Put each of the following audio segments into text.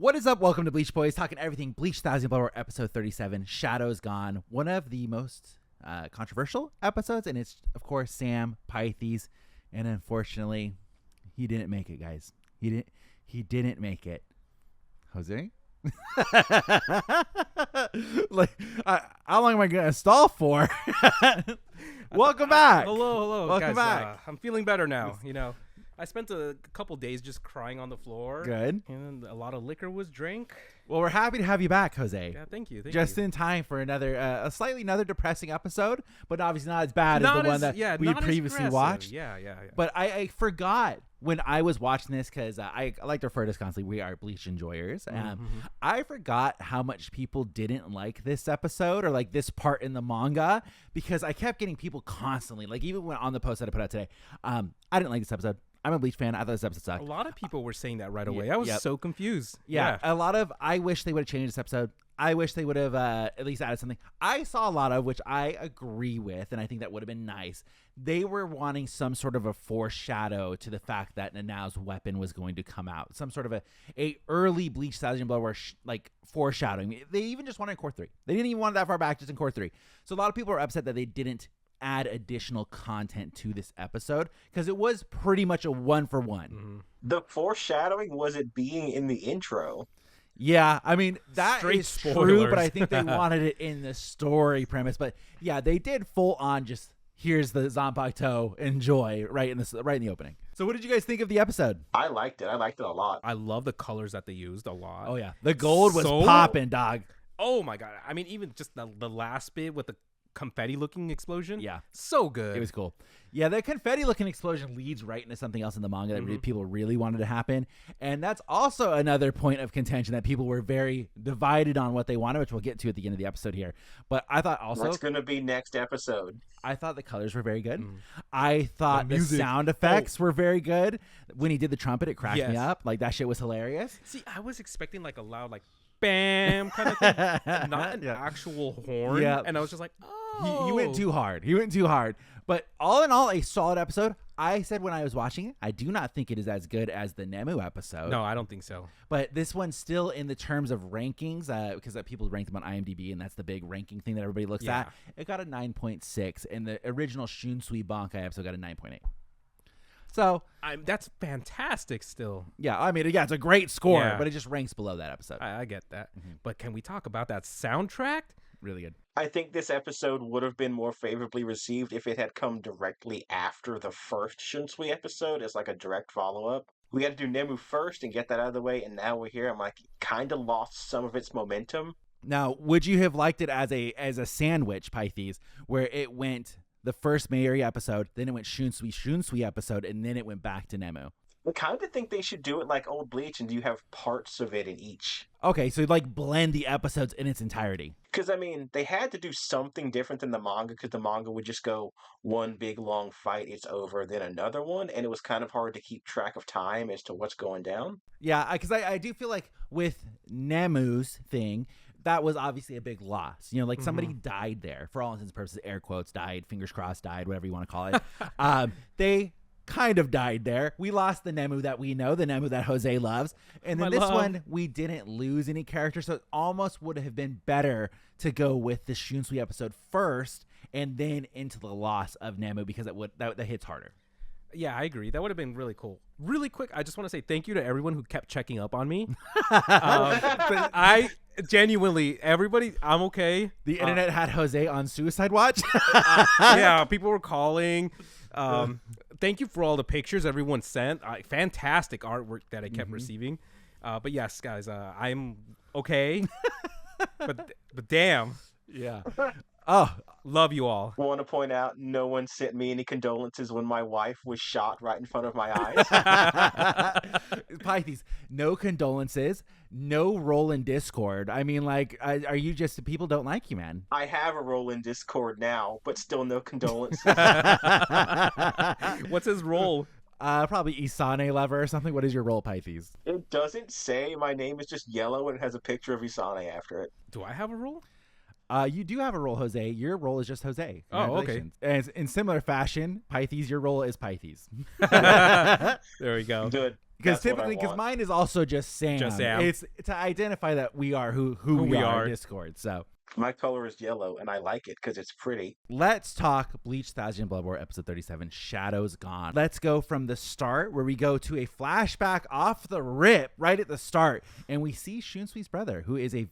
What is up? Welcome to Bleach Boys, talking everything Bleach TYBW episode 37, Shadows Gone. One of the most controversial episodes, and it's, of course, Sam Pythes. And unfortunately, he didn't make it, guys. He didn't make it. Jose? How long am I going to stall for? Welcome back. Hello. Welcome guys, back. I'm feeling better now. I spent a couple days just crying on the floor. Good. And a lot of liquor was drank. Well, we're happy to have you back, Jose. Yeah, thank you. Just in time for another, another depressing episode, but obviously not as bad as the one that we previously watched. Yeah. But I forgot when I was watching this, because I like to refer to this constantly. We are Bleach enjoyers. I forgot how much people didn't like this episode or like this part in the manga, because I kept getting people constantly, like even when on the post that I put out today, I didn't like this episode. I'm a Bleach fan. I thought this episode sucked. A lot of people were saying that right away. I was so confused. Yeah, a lot of, I wish they would have changed this episode. I wish they would have at least added something. I saw a lot of, which I agree with, and I think that would have been nice. They were wanting some sort of a foreshadow to the fact that Nanao's weapon was going to come out. Some sort of a early Bleach TYBW like foreshadowing. They even just wanted in Core 3. They didn't even want it that far back, just in Core 3. So a lot of people are upset that they didn't add additional content to this episode, because it was pretty much a 1-for-1. The foreshadowing was it being in the intro. Yeah, I mean, that Straight is spoilers. true, but I think they wanted it in the story premise. But yeah, they did full on just, here's the Zanpakuto, enjoy, right in the opening. So what did you guys think of the episode? I liked it a lot. I love the colors that they used a lot. Oh yeah, the gold was So- popping, dog. Oh my god. I mean, even just the last bit with the confetti-looking explosion. Yeah. So good. It was cool. Yeah, the confetti-looking explosion leads right into something else in the manga that people really wanted to happen. And that's also another point of contention that people were very divided on what they wanted, which we'll get to at the end of the episode here. But I thought also... What's going to be next episode? I thought the colors were very good. I thought the music. sound effects were very good. When he did the trumpet, it cracked me Yes. up. Like, that shit was hilarious. See, I was expecting like a loud like bam kind of thing, not an actual horn. Yeah. And I was just like, oh. He went too hard. But all in all, a solid episode. I said when I was watching it, I do not think it is as good as the Nemu episode. No, I don't think so. But this one's still in the terms of rankings, because people rank them on IMDb, and that's the big ranking thing that everybody looks at. It got a 9.6, and the original Shunsui Bankai episode got a 9.8. So that's fantastic still. yeah, I mean, it's a great score, Yeah. but it just ranks below that episode. I get that. But can we talk about that soundtrack? Really good. I think this episode would have been more favorably received if it had come directly after the first Shunsui episode as like a direct follow-up. We had to do Nemu first and get that out of the way, and now we're here. I'm like, kind of lost some of its momentum. Now, would you have liked it as a sandwich, Pythes, where it went the first Mayuri episode, then it went Shunsui episode, and then it went back to Nemu? I kind of think they should do it like old Bleach, and you have parts of it in each. Okay, so like blend the episodes in its entirety. Because, I mean, they had to do something different than the manga, because the manga would just go one big long fight, it's over, then another one, and it was kind of hard to keep track of time as to what's going down. Yeah, because I do feel like with Nemu's thing, that was obviously a big loss. You know, like somebody died there, for all intents and purposes, air quotes, died, fingers crossed, died, whatever you want to call it. They kind of died there. We lost the Nemu that we know, the Nemu that Jose loves. And then one, we didn't lose any characters, so it almost would have been better to go with the Shunsui episode first and then into the loss of Nemu, because that hits harder. Yeah, I agree. That would have been really cool. Really quick, I just want to say thank you to everyone who kept checking up on me. But I genuinely, everybody, I'm okay. The internet had Jose on suicide watch. Yeah, people were calling. Thank you for all the pictures everyone sent. Fantastic artwork that I kept receiving. But yes, guys, I'm okay. but damn. Yeah. Oh, love you all. I want to point out, no one sent me any condolences when my wife was shot right in front of my eyes. Pythes, no condolences, no role in Discord. I mean, like, are you just, people don't like you, man? I have a role in Discord now, but still no condolences. What's his role? Probably Isane lover or something. What is your role, Pythes? It doesn't say. My name is just yellow and it has a picture of Isane after it. Do I have a role? You do have a role, Jose. Your role is just Jose. Oh, okay. Congratulations. And in similar fashion, Pythes, your role is Pythes. There we go. Good. Because That's what I typically, because want. mine is also just Sam. Just Sam. It's to identify that we are who we are in Discord. So My color is yellow, and I like it because it's pretty. let's talk Bleach TYBW episode 37, Shadows Gone. Let's go from the start where we go to a flashback off the rip right at the start. And we see Shunsui's brother, who is a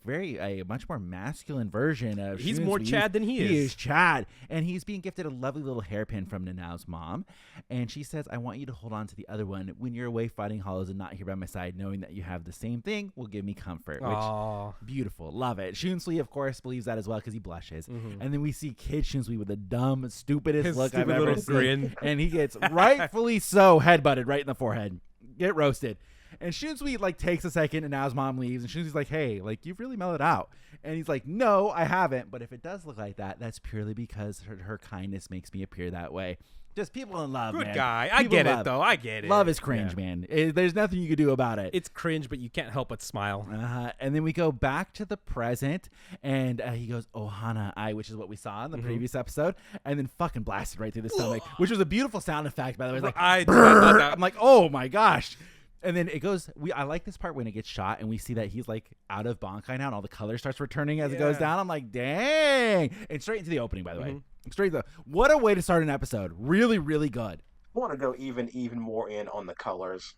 much more masculine version of He's Shunsui. more Chad than he is. He is Chad. And he's being gifted a lovely little hairpin from Nanao's mom. And she says, I want you to hold on to the other one when you're away fighting hollows and not here by my side, knowing that you have the same thing will give me comfort. Which, Aww. beautiful. Love it. Shunsui, of course, believes that as well because he blushes. Mhm. And then we see Kid Shunsui with the dumb, stupidest His look I've stupid ever little seen. grin. And he gets rightfully so headbutted right in the forehead. Get roasted. And Shunsui like takes a second, and now his mom leaves, and Shunsui's like, hey, like you've really mellowed out. And he's like, no, I haven't. But if it does look like that, that's purely because her kindness makes me appear that way. Just people in love, Good man. guy. I People get love. it, though. I get it. Love is cringe, Yeah. man. There's nothing you can do about it. It's cringe, but you can't help but smile. And then we go back to the present, and he goes, Ohana I, which is what we saw in the previous episode, and then fucking blasted right through the stomach, which was a beautiful sound effect, by the way. It's like, I thought that. I'm like, oh my gosh. And then it goes, I like this part when it gets shot and we see that he's like out of Bankai now and all the color starts returning as it goes Yeah. down. I'm like, dang. And straight into the opening, by the way. Straight to what a way to start an episode. Really, really good. I want to go even more in on the colors.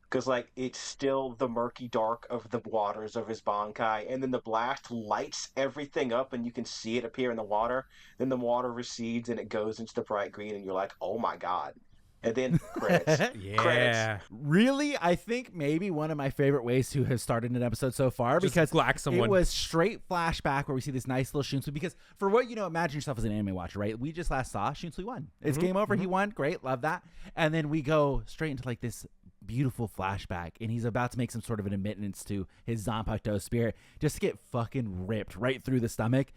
Because, like, it's still the murky dark of the waters of his Bankai, and then the blast lights everything up, and you can see it appear in the water. Then the water recedes, and it goes into the bright green, and you're like, oh my god. And then credits. Yeah. Credits. Really, I think maybe one of my favorite ways to have started an episode so far Just because black someone. it was straight flashback where we see this nice little Shunsui. Because for what you know, imagine yourself as an anime watcher, right? We just last saw Shunsui won. It's game over. He won. Great, love that. And then we go straight into like this beautiful flashback, and he's about to make some sort of an admittance to his Zanpakuto spirit, just to get fucking ripped right through the stomach.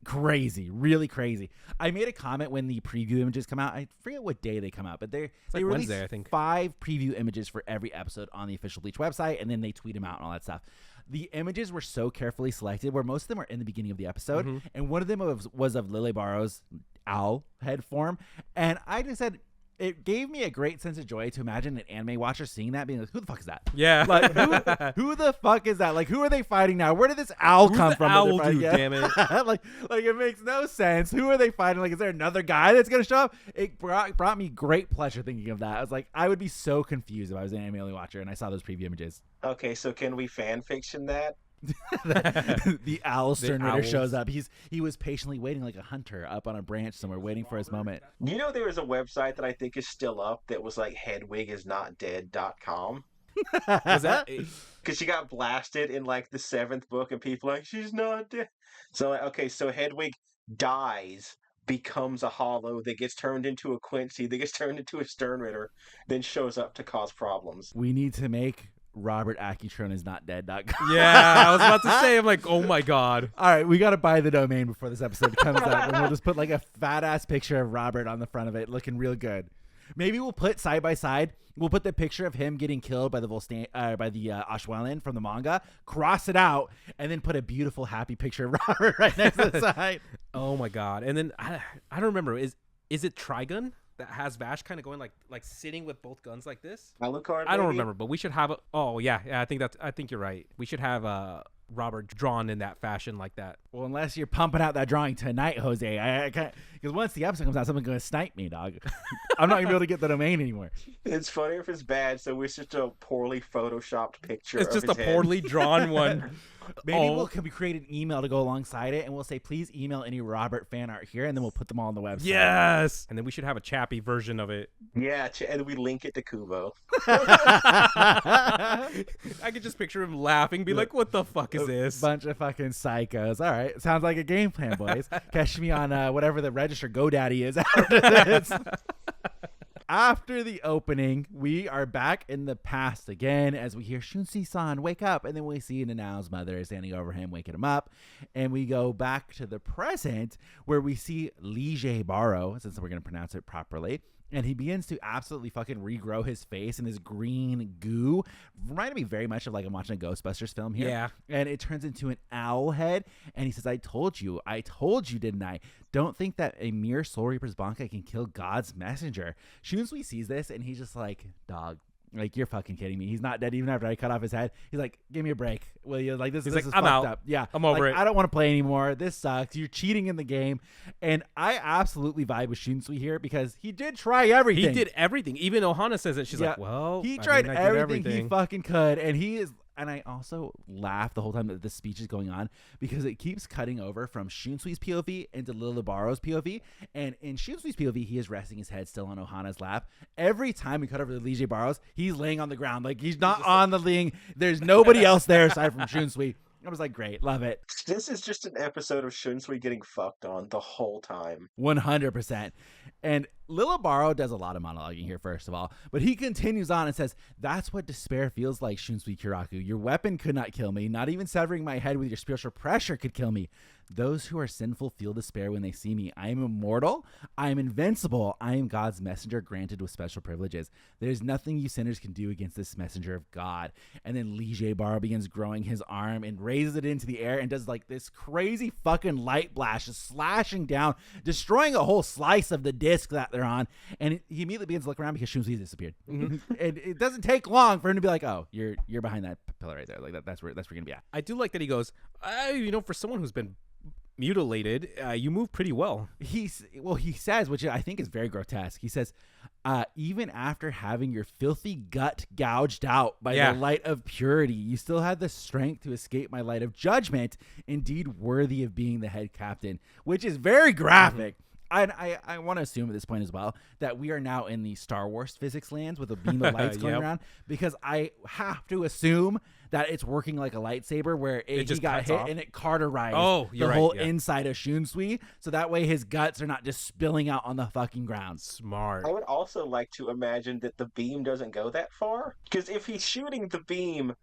Crazy, really crazy. I made a comment when the preview images come out. I forget what day they come out, but they like release Wednesday, I think. 5 preview images for every episode on the official Bleach website, and then they tweet them out and all that stuff. The images were so carefully selected, where most of them are in the beginning of the episode, and one of them was of Lille Barro's owl head form, and I just said it gave me a great sense of joy to imagine an anime watcher seeing that, being like, "Who the fuck is that? Yeah. Like, who the fuck is that? Like, who are they fighting now? Where did this owl Who's come the from? that they're owl fighting?" dude, damn it. like it makes no sense. Who are they fighting? Like, is there another guy that's gonna show up? It brought me great pleasure thinking of that. I was like, I would be so confused if I was an anime only watcher and I saw those preview images. Okay, so can we fan fiction that? The owl Stern Ritter owls. shows up. He was patiently waiting like a hunter up on a branch somewhere, waiting for his moment. You know, there was a website that I think is still up that was like hedwigisnotdead.com. Was that? Because she got blasted in like the 7th book, and people are like, she's not dead. So, like, okay, so Hedwig dies, becomes a hollow that gets turned into a Quincy, that gets turned into a Stern Ritter, then shows up to cause problems. We need to make Robert Akitron is not dead.com. Yeah, I was about to say, I'm like, oh my god. All right, we got to buy the domain before this episode comes out, and we'll just put like a fat ass picture of Robert on the front of it, looking real good. Maybe we'll put side by side. We'll put the picture of him getting killed by the Ashwelin from the manga, cross it out, and then put a beautiful happy picture of Robert right next to the side. Oh my god. And then I don't remember. Is it Trigun that has Vash kind of going like sitting with both guns like this? Alucard, I don't maybe? remember, but we should have a. Oh yeah, I think you're right. We should have Robert drawn in that fashion like that. Well, unless you're pumping out that drawing tonight, Jose, I can't, because once the episode comes out, someone's gonna snipe me, dog. I'm not gonna be able to get the domain anymore. It's funny if it's bad, so it's just a poorly photoshopped picture It's of just his a head. poorly drawn one. Maybe we'll create an email to go alongside it, and we'll say, please email any Robert fan art here, and then we'll put them all on the website. Yes. And then we should have a Chappie version of it. Yeah, and we link it to Kubo. I could just picture him laughing, be like, what the fuck is this? Bunch of fucking psychos. All right. Sounds like a game plan, boys. Catch me on whatever the register GoDaddy is after this. After the opening, we are back in the past again as we hear Shunsui-san wake up, and then we see Nanao's mother standing over him, waking him up, and we go back to the present where we see Lille Barro, since we're going to pronounce it properly, and he begins to absolutely fucking regrow his face in this green goo. Reminded me very much of like I'm watching a Ghostbusters film here. Yeah. And it turns into an owl head, and he says, I told you, didn't I? Don't think that a mere Soul Reaper's Bankai can kill God's messenger. Shunsui sees this, and he's just like, dog, like, you're fucking kidding me. He's not dead even after I cut off his head. He's like, give me a break, will you? Like, this is I'm fucked out. up. Yeah, I'm over it. I don't want to play anymore. This sucks. You're cheating in the game. And I absolutely vibe with Shunsui here because he did try everything. He did everything. Even Ohana says it. She's like, well, he I tried mean, I did everything he fucking could. And he is. And I also laugh the whole time that this speech is going on because it keeps cutting over from Shunsui's POV into Lille Barro's POV. And in Shunsui's POV, he is resting his head still on Ohana's lap. Every time we cut over to Lille Barro's, he's laying on the ground. Like, he's not on the ling. There's nobody else there aside from Shunsui. I was like, great, love it. This is just an episode of Shunsui getting fucked on the whole time. 100%. And Lille Barro does a lot of monologuing here, first of all. But he continues on and says, that's what despair feels like, Shunsui Kiraku. Your weapon could not kill me. Not even severing my head with your spiritual pressure could kill me. Those who are sinful feel despair when they see me. I am immortal. I am invincible. I am God's messenger granted with special privileges. There's nothing you sinners can do against this messenger of God. And then Lille Barro begins growing his arm and raises it into the air and does like this crazy fucking light blast, just slashing down, destroying a whole slice of the disc that they're on. And he immediately begins to look around because Shunsui disappeared. And it doesn't take long for him to be like, oh, you're behind that pillar right there. Like that's where you're gonna be at. I do like that he goes, for someone who's been mutilated, you move pretty well. He says, which I think is very grotesque. He says, even after having your filthy gut gouged out by the light of purity, you still had the strength to escape my light of judgment, indeed worthy of being the head captain, which is very graphic. I want to assume at this point as well that we are now in the Star Wars physics lands with a beam of lights going around, because I have to assume that it's working like a lightsaber where he got hit and it cauterized the whole inside of Shunsui, so that way his guts are not just spilling out on the fucking ground. Smart. I would also like to imagine that the beam doesn't go that far, because if he's shooting the beam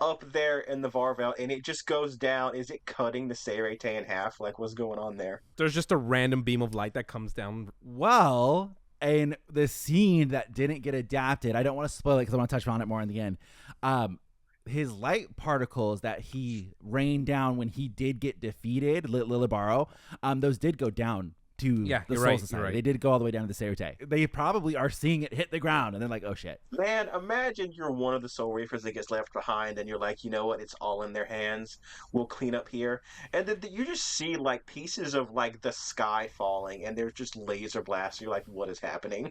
up there in the Varvel and it just goes down, is it cutting the Seirete in half? Like, what's going on there? There's just a random beam of light that comes down. Well, in the scene that didn't get adapted, I don't want to spoil it because I want to touch on it more in the end. His light particles that he rained down when he did get defeated, Lille Barro, those did go down to the Soul Society. Right. They did go all the way down to the Seirete. They probably are seeing it hit the ground and they're like, oh shit. Man, imagine you're one of the Soul Reapers that gets left behind and you're like, you know what, it's all in their hands. We'll clean up here. And then you just see like pieces of like the sky falling and there's just laser blasts. You're like, what is happening?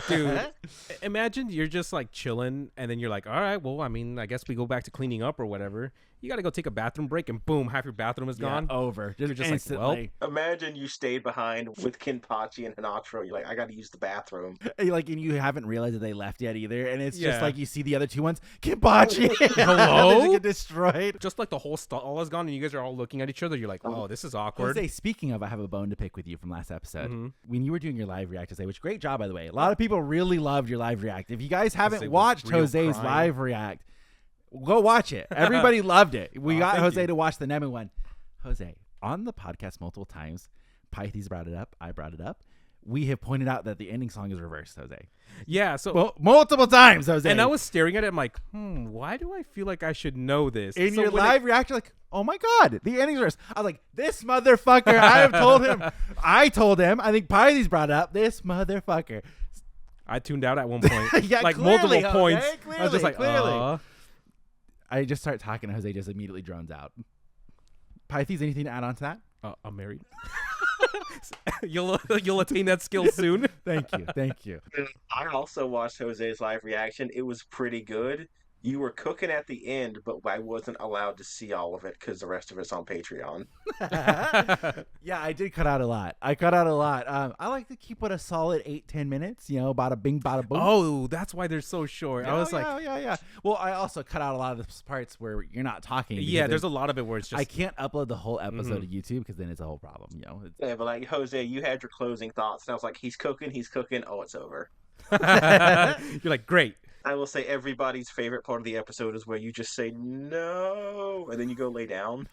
Dude, imagine you're just like chilling and then you're like, all right, well, I mean, I guess we go back to cleaning up or whatever. You got to go take a bathroom break and boom, half your bathroom is gone. Over. You're just instantly. Like, well. Imagine you stayed behind with Kenpachi and Hinataro. You're like, I got to use the bathroom. Like, and you haven't realized that they left yet either. And it's just like you see the other two ones. Kenpachi! Hello? They get destroyed. Just like the whole stall is gone and you guys are all looking at each other. You're like, oh, this is awkward. Jose, speaking of, I have a bone to pick with you from last episode. When you were doing your live react, Jose, which great job, by the way. A lot of people really loved your live react. If you guys haven't watched Jose's live react, go watch it. Everybody loved it. We got Jose to watch the Nemu one. Jose, on the podcast multiple times, Pythes brought it up. I brought it up. We have pointed out that the ending song is reversed, Jose. Yeah, so multiple times, Jose. And I was staring at it. I'm like, why do I feel like I should know this? In your live reaction, like, oh my god, the ending's reversed. I was like, this motherfucker. I have told him. I think Pythes brought it up. This motherfucker. I tuned out at one point. Yeah, like clearly, multiple points. Clearly, I was just like, I just start talking, and Jose just immediately drones out. Pythes, anything to add on to that? I'm married. You'll attain that skill soon. Thank you. I also watched Jose's live reaction. It was pretty good. You were cooking at the end, but I wasn't allowed to see all of it because the rest of it's on Patreon. Yeah, I did cut out a lot. I like to keep it a solid 8-10 minutes, bada bing, bada boom. Oh, that's why they're so short. I was yeah. Well, I also cut out a lot of the parts where you're not talking. Yeah, there's a lot of it where it's just... I can't upload the whole episode to YouTube because then it's a whole problem, Yeah, but like, Jose, you had your closing thoughts, and I was like, he's cooking. Oh, it's over. You're like, great. I will say everybody's favorite part of the episode is where you just say no, and then you go lay down.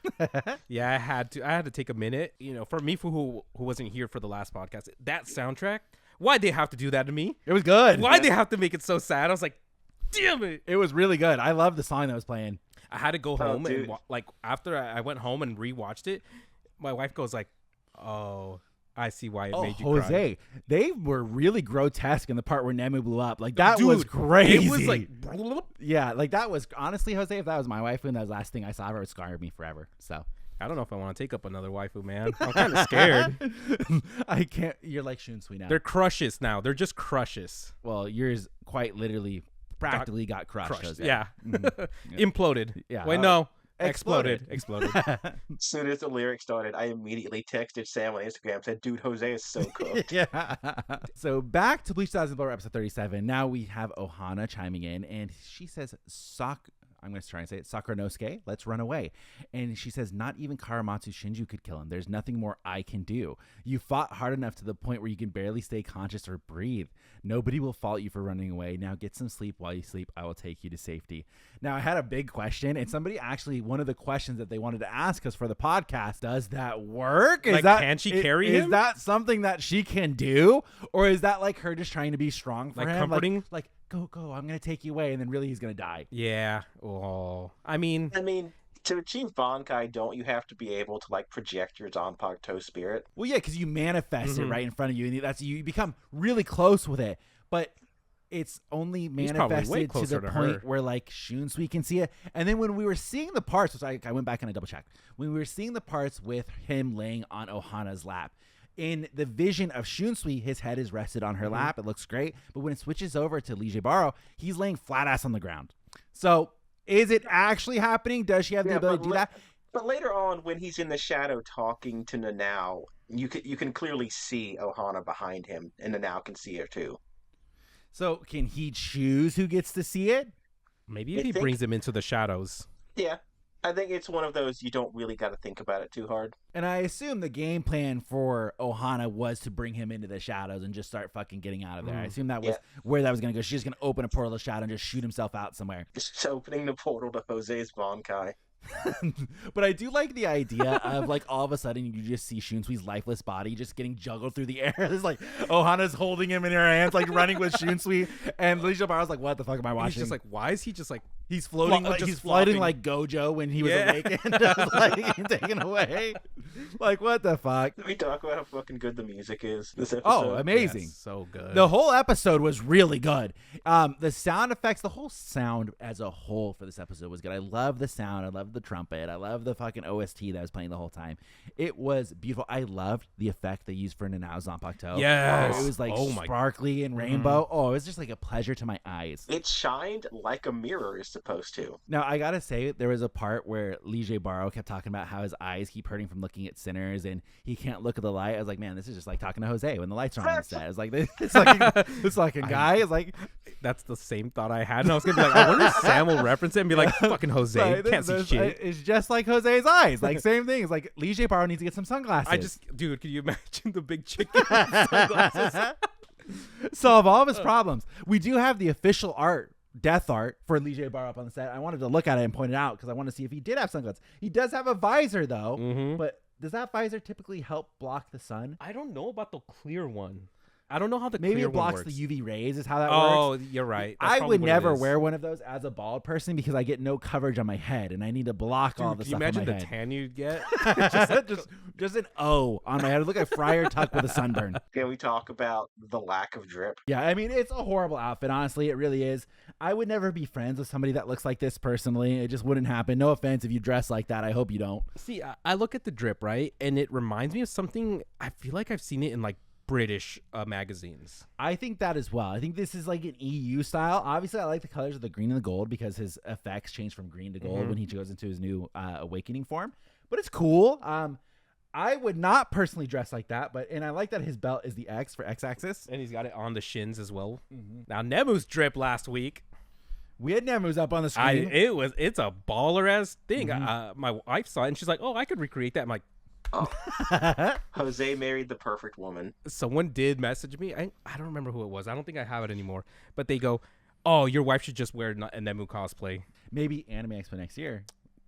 Yeah, I had to take a minute. For me, who wasn't here for the last podcast, that soundtrack Why'd they have to do that to me? It was good. Why'd they have to make it so sad? I was like, damn it. It was really good. I love the song that was playing. I had to go home dude. and like after I went home and rewatched it, my wife goes like, "Oh, I see why it made you cry." Jose, they were really grotesque in the part where Nemu blew up. Like that Dude, was crazy. It was like, yeah, like that was honestly, Jose. If that was my waifu and that was the last thing I saw of her, it would scar me forever. So I don't know if I want to take up another waifu, man. I'm kind of scared. I can't. You're like Shunsui now. They're crushes now. They're just crushes. Well, yours quite literally, practically got crushed. Jose. Yeah. Imploded. Yeah. Wait, no. Exploded. As soon as the lyrics started, I immediately texted Sam on Instagram, said, dude, Jose is so cooked. Yeah. So back to Bleach TYBW'S episode 37. Now we have Ohana chiming in, and she says, I'm going to try and say it. Sakuranosuke, let's run away. And she says, not even Karamatsu Shinju could kill him. There's nothing more I can do. You fought hard enough to the point where you can barely stay conscious or breathe. Nobody will fault you for running away. Now get some sleep. While you sleep, I will take you to safety. Now, I had a big question, and somebody actually, one of the questions that they wanted to ask us for the podcast, does that work? Like, can she carry him? Is that something that she can do? Or is that like her just trying to be strong for like him? Comforting? Like, go, I'm going to take you away, and then really he's going to die. Yeah. Oh. I mean, to achieve Bankai, don't you have to be able to like project your Zanpakuto spirit? Well, yeah, because you manifest it right in front of you, and that's you become really close with it. But it's only manifested to the point where like Shunsui can see it. And then when we were seeing the parts, which I went back and I double checked, when we were seeing the parts with him laying on Ohana's lap, in the vision of Shunsui, his head is rested on her lap. It looks great. But when it switches over to Lille Barro, he's laying flat ass on the ground. So is it actually happening? Does she have the ability to do that? But later on, when he's in the shadow talking to Nanao, you can clearly see Ohana behind him, and Nanao can see her too. So can he choose who gets to see it? Maybe if he brings him into the shadows. Yeah. I think it's one of those you don't really got to think about it too hard. And I assume the game plan for Ohana was to bring him into the shadows and just start fucking getting out of there. I assume that was where that was going to go. She's going to open a portal to shadow and just shoot himself out somewhere. Just opening the portal to Jose's Bankai. But I do like the idea of like all of a sudden you just see Shunsui's lifeless body just getting juggled through the air. It's like Ohana's holding him in her hands, like running with Shunsui, and Lille Barro's like, "What the fuck am I watching?" He's just like, "Why is he just like he's floating? Like, he's floating like Gojo when he was awakened, like taken away. Like what the fuck?" Did we talk about how fucking good the music is this episode? Oh, amazing! Yes, so good. The whole episode was really good. The sound effects, the whole sound as a whole for this episode was good. I love the sound. I love the trumpet. I love the fucking OST that was playing the whole time. It was beautiful. I loved the effect they used for Nanao's Zanpakuto. Yes. It was like sparkly and rainbow. Oh, it was just like a pleasure to my eyes. It shined like a mirror is supposed to. Now, I gotta say, there was a part where Lille Barro kept talking about how his eyes keep hurting from looking at sinners and he can't look at the light. I was like, man, this is just like talking to Jose when the lights are on the set. It's like this fucking guy is like. That's the same thought I had, and I was gonna be like, I wonder if Sam will reference it and be like, fucking Jose, can't see shit. It's just like Jose's eyes, like same thing. It's like Lille Barro needs to get some sunglasses. Dude, can you imagine the big chicken sunglasses? Solve all of his problems. We do have the official death art for Lille Barro up on the set. I wanted to look at it and point it out because I want to see if he did have sunglasses. He does have a visor though, but does that visor typically help block the sun? I don't know about the clear one. I don't know how the maybe clear it blocks one works. the UV rays is how that works. Oh, you're right. That's I would never what wear one of those as a bald person because I get no coverage on my head and I need to block all the stuff on my head. Imagine the tan you'd get. just an O on my head. I look like Friar Tuck with a sunburn. Can we talk about the lack of drip? Yeah, I mean, it's a horrible outfit. Honestly, it really is. I would never be friends with somebody that looks like this personally. It just wouldn't happen. No offense if you dress like that. I hope you don't. See, I look at the drip, right? And it reminds me of something. I feel like I've seen it in like British magazines. I think that as well. I think this is like an EU style. Obviously, I like the colors of the green and the gold because his effects change from green to gold when he goes into his new awakening form. But it's cool. I would not personally dress like that, and I like that his belt is the X for X-axis. And he's got it on the shins as well. Now, Nemu's drip last week. We had Nemu's up on the screen. It's a baller-ass thing. My wife saw it, and she's like, oh, I could recreate that. I'm like, oh. Jose married the perfect woman. Someone did message me. I don't remember who it was. I don't think I have it anymore. But they go, oh, your wife should just wear a Nemu cosplay. Maybe Anime Expo next year.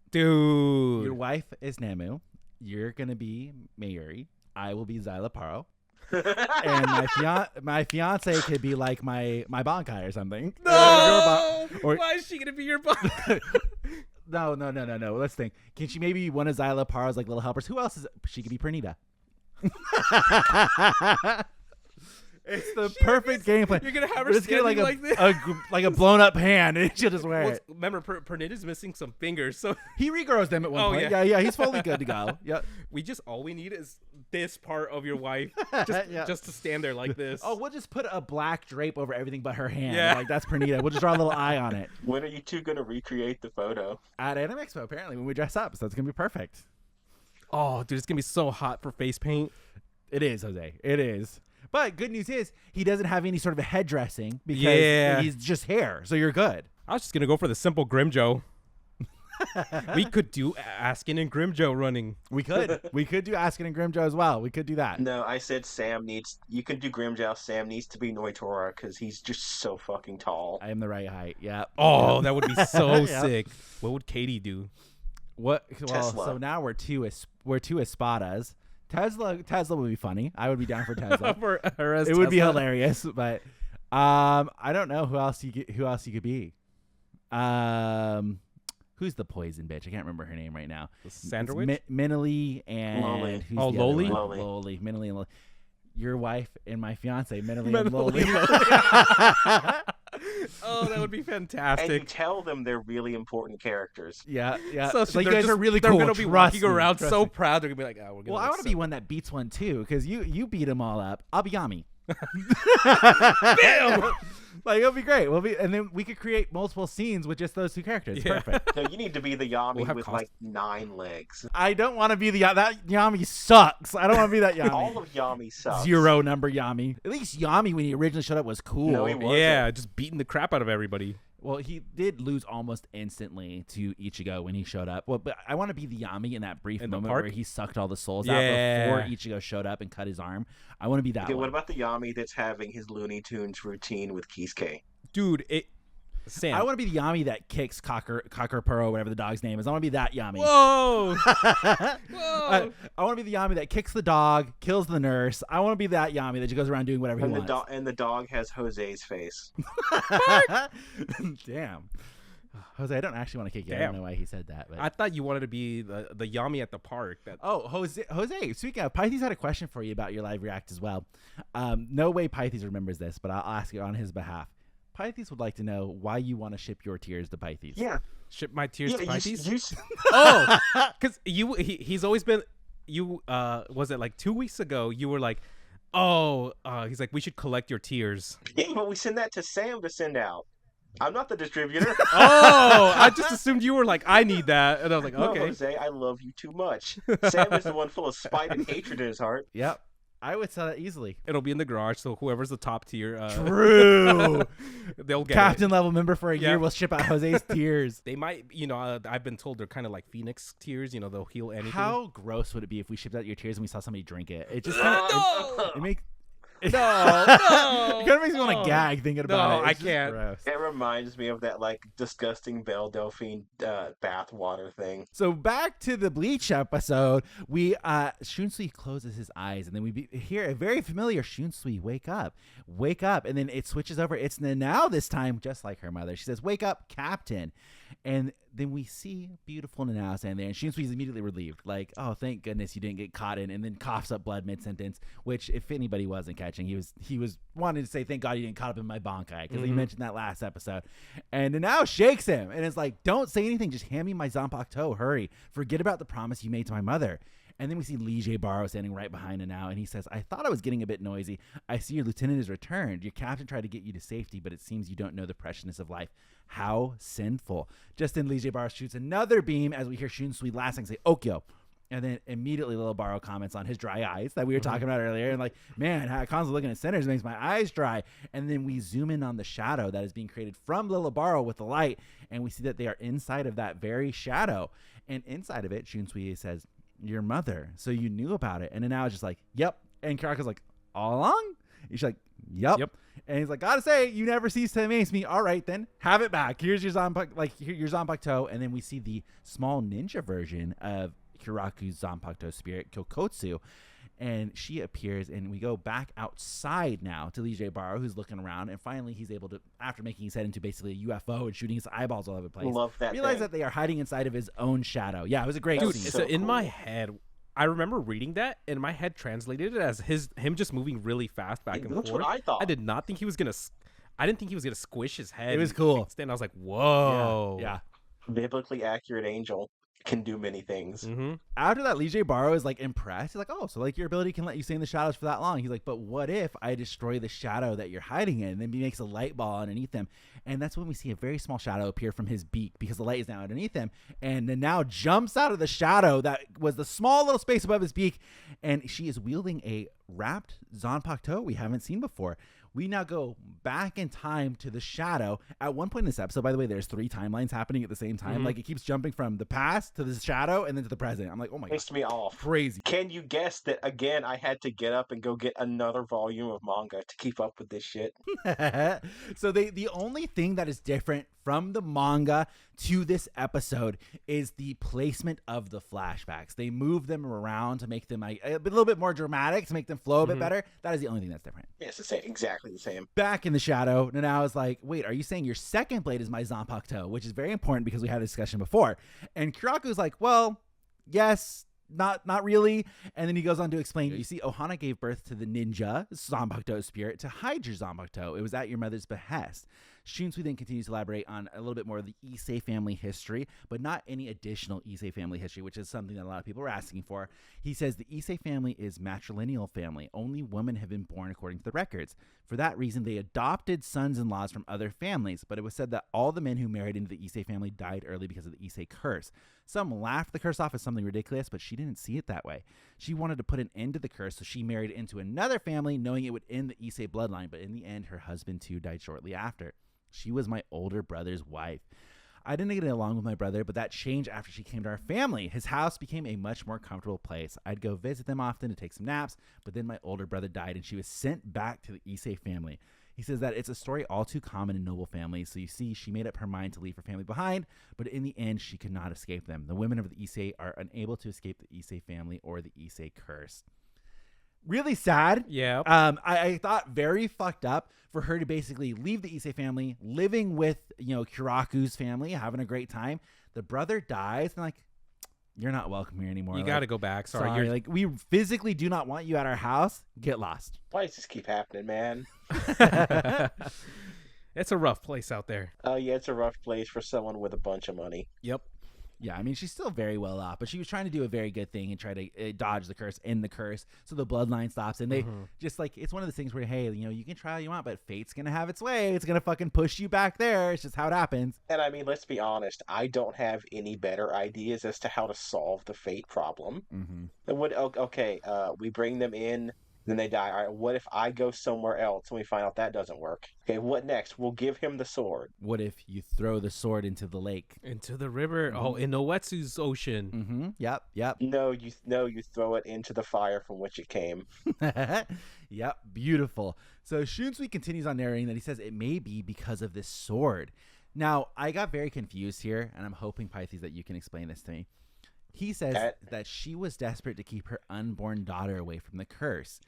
Dude. Your wife is Nemu. You're going to be Mayuri. I will be Zyla Paro. And my fiance could be like my bankai or something. No! Or- Why is she gonna be your boss? No. Let's think. Can she maybe be one of Zyla Parr's like little helpers? Who else is? She could be Pernita. It's the perfect game plan. You're gonna have her We're just getting standing like like like a blown up hand, and she'll just wear Well, it. remember, Pernita's missing some fingers, so He regrows them at one Oh, point. yeah. Yeah, he's fully good to go. Yep. all we need is this part of your wife, just, Yeah. just to stand there like this. Oh, we'll just put a black drape over everything but her hand. Yeah. Like that's Pernita. We'll just draw a little eye on it. When are you two gonna recreate the photo? At Anime Expo, apparently, when we dress up, so it's gonna be perfect. Oh, dude, it's gonna be so hot for face paint. It is, Jose. It is. But good news is he doesn't have any sort of a head dressing because Yeah. he's just hair, so you're good. I was just gonna go for the simple Grimjo. We could do Askin and Grimjo running. We could. We could do Askin and Grimjo as well. We could do that. No, I said you can do Grimjow. Sam needs to be Noitora because he's just so fucking tall. I am the right height. Yeah. Oh, that would be so Yeah. sick. What would Katie do? What? Well, Tesla. so now we're two Espadas. Tesla would be funny. I would be down for Tesla. For her as It would be Tesla? hilarious, but I don't know who else you could be. Who's the poison bitch? I can't remember her name right now. Sandwich? Minily and Loli. who's Oh, the other Loli? one? Loli. Minily and Loli. Your wife and my fiance, Minily and Mentally Loli. Oh, that would be And you fantastic. tell them they're really important characters. Yeah. So Like, you they're guys just- are really they're cool. gonna be Trust walking me. around Trust so me. proud. They're gonna be like, "Oh, we're gonna." Well, I look want to so- be one that beats one too, because you beat them all up. I'll be Yami. Bam! Like it'll be great. And then we could create multiple scenes with just those two characters. Yeah. Perfect. No, you need to be the Yami We'll have with like 9 legs. I don't want to be that Yami sucks. I don't want to be that Yami. All of Yami sucks. 0 number Yami. At least Yami when he originally showed up was cool. No, he wasn't. Yeah, just beating the crap out of everybody. Well, he did lose almost instantly to Ichigo when he showed up. Well, but I want to be the Yami in that brief In the moment park? where he sucked all the souls Yeah. out before Ichigo showed up and cut his arm. I want to be that Okay, one. what about the Yami that's having his Looney Tunes routine with Kisuke? Dude, Sam. I want to be the Yami that kicks Cocker whatever the dog's name is. I want to be that Yami. Whoa! I want to be the Yami that kicks the dog, kills the nurse. I want to be that Yami that just goes around doing whatever he wants. And the dog has Jose's face. Damn. Jose, I don't actually want to kick you. I Damn. don't know why he said that. But. I thought you wanted to be the Yami at the park. Oh, Jose, speaking of, Pythes had a question for you about your live react as well. No way Pythes remembers this, but I'll ask it on his behalf. Pythes would like to know why you want to ship your tears to Pythes. Yeah. Ship my tears to Yeah, Pythes. Oh, because he's always been. Was it like 2 weeks ago? You were like, he's like, we should collect your tears. Yeah, but we send that to Sam to send out. I'm not the distributor. Oh, I just assumed you were like, I need that, and I was like, No, okay. Jose, I love you too much. Sam is the one full of spite and hatred in his heart. Yep. I would sell that easily. It'll be in the garage, so whoever's the top tier, True. they'll get Captain it. level member for a Yeah. year will ship out Jose's tears. They might, I've been told they're kind of like Phoenix tears. They'll heal anything. How gross would it be if we shipped out your tears and we saw somebody drink it? It just No! it makes No, it kind of makes me want to no. gag thinking No, about it. I It's just can't. gross. It reminds me of that like disgusting Belle Delphine bath water thing. So back to the Bleach episode, we Shunsui closes his eyes, and then we hear a very familiar Shunsui, wake up, and then it switches over. It's Nanao this time, just like her mother. She says, "Wake up, Captain," and then we see beautiful Nanao standing there, and Shunsui is immediately relieved, like, "Oh, thank goodness you didn't get caught in," and then coughs up blood mid sentence. Which, if anybody wasn't catching, he was wanting to say, "Thank God you didn't caught up in my bankai," because he mentioned that last episode. And Nanao shakes him and is like, "Don't say anything. Just hand me my Zanpakuto. Hurry. Forget about the promise you made to my mother." And then we see Lille Barro standing right behind Nanao, and he says, "I thought I was getting a bit noisy. I see your lieutenant has returned. Your captain tried to get you to safety, but it seems you don't know the preciousness of life. How sinful." Just then, Lille Barro shoots another beam as we hear Shunsui laughing say, "Okyo." And then immediately Lille Barro comments on his dry eyes that we were talking about earlier. And like, man, how constantly looking at sinners makes my eyes dry. And then we zoom in on the shadow that is being created from Lille Barro with the light. And we see that they are inside of that very shadow. And inside of it, Shunsui says, "Your mother. So you knew about it." And then now it's just like, "Yep." And Karaka's like, "All along?" She's like, "Yep." Yep. And he's like, "Gotta say, you never cease to amaze me. All right, then, have it back. Here's your your Zanpakuto." And then we see the small ninja version of Hiraku's Zanpakuto spirit, Kyokotsu. And she appears, and we go back outside now to Lille Barro, who's looking around, and finally he's able to, after making his head into basically a UFO and shooting his eyeballs all over the place, Love that realize thing. that they are hiding inside of his own shadow. Yeah, it was a great Dude, scene. So so in my cool. head, I remember reading that, and my head translated it as him just moving really fast back and That's forth. what I thought. I did not think he was gonna. I didn't think he was gonna squish his head. It was cool. Then I was like, whoa. Yeah. Biblically accurate angel can do many things. Mm-hmm. After that, Lille Barro is like impressed. He's like, oh, so like your ability can let you stay in the shadows for that long. He's like, but what if I destroy the shadow that you're hiding in? And then he makes a light ball underneath them. And that's when we see a very small shadow appear from his beak because the light is now underneath him. And then now jumps out of the shadow that was the small little space above his beak. And she is wielding a wrapped Zanpakuto we haven't seen before. We now go back in time to the shadow. At one point in this episode, by the way, there's 3 timelines happening at the same time. Mhm. Like it keeps jumping from the past to the shadow and then to the present. I'm like, oh my God, Pissed me off. crazy. Can you guess that again? I had to get up and go get another volume of manga to keep up with this shit. So the only thing that is different from the manga to this episode is the placement of the flashbacks. They move them around to make them like a little bit more dramatic, to make them flow a bit better. That is the only thing that's different. Yeah, it's the same, exactly the same. Back in the shadow, Nanao is like, wait, are you saying your second blade is my Zanpakuto? Which is very important because we had a discussion before. And Kiraku's like, well, yes, not really. And then he goes on to explain, you see, Ohana gave birth to the ninja Zanpakuto spirit to hide your Zanpakuto. It was at your mother's behest. Shunsui then continues to elaborate on a little bit more of the Issei family history, but not any additional Issei family history, which is something that a lot of people are asking for. He says the Issei family is matrilineal family. Only women have been born according to the records. For that reason, they adopted sons-in-laws from other families, but it was said that all the men who married into the Issei family died early because of the Issei curse. Some laughed the curse off as something ridiculous, but she didn't see it that way. She wanted to put an end to the curse, so she married into another family, knowing it would end the Issei bloodline, but in the end, her husband too died shortly after. She was my older brother's wife. I didn't get along with my brother, but that changed after she came to our family. His house became a much more comfortable place. I'd go visit them often to take some naps, but then my older brother died and she was sent back to the Issei family. He says that it's a story all too common in noble families, so you see, she made up her mind to leave her family behind, but in the end, she could not escape them. The women of the Issei are unable to escape the Issei family or the Issei curse. Really sad. Yeah. I thought very fucked up for her to basically leave the Issei family, living with, Kiraku's family, having a great time. The brother dies, and like, you're not welcome here anymore. You Like, got to go back. Sorry. sorry, like we physically do not want you at our house. Get lost. Why does this keep happening, man? It's a rough place out there. Oh yeah, it's a rough place for someone with a bunch of money. Yep. Yeah, I mean, she's still very well off, but she was trying to do a very good thing and try to dodge the curse, end the curse, so the bloodline stops. And they just like, it's one of the things where, hey, you can try all you want, but fate's going to have its way. It's going to fucking push you back there. It's just how it happens. And I mean, let's be honest, I don't have any better ideas as to how to solve the fate problem. We bring them in, then they die. All right, what if I go somewhere else and we find out that doesn't work? Okay, what next? We'll give him the sword. What if you throw the sword into the lake? Into the river. Oh, in Oetsu's ocean. Mm-hmm. Yep. No, you throw it into the fire from which it came. Yep, beautiful. So Shunsui continues on narrating that he says it may be because of this sword. Now, I got very confused here, and I'm hoping, Pythes, that you can explain this to me. He says that she was desperate to keep her unborn daughter away from the curse.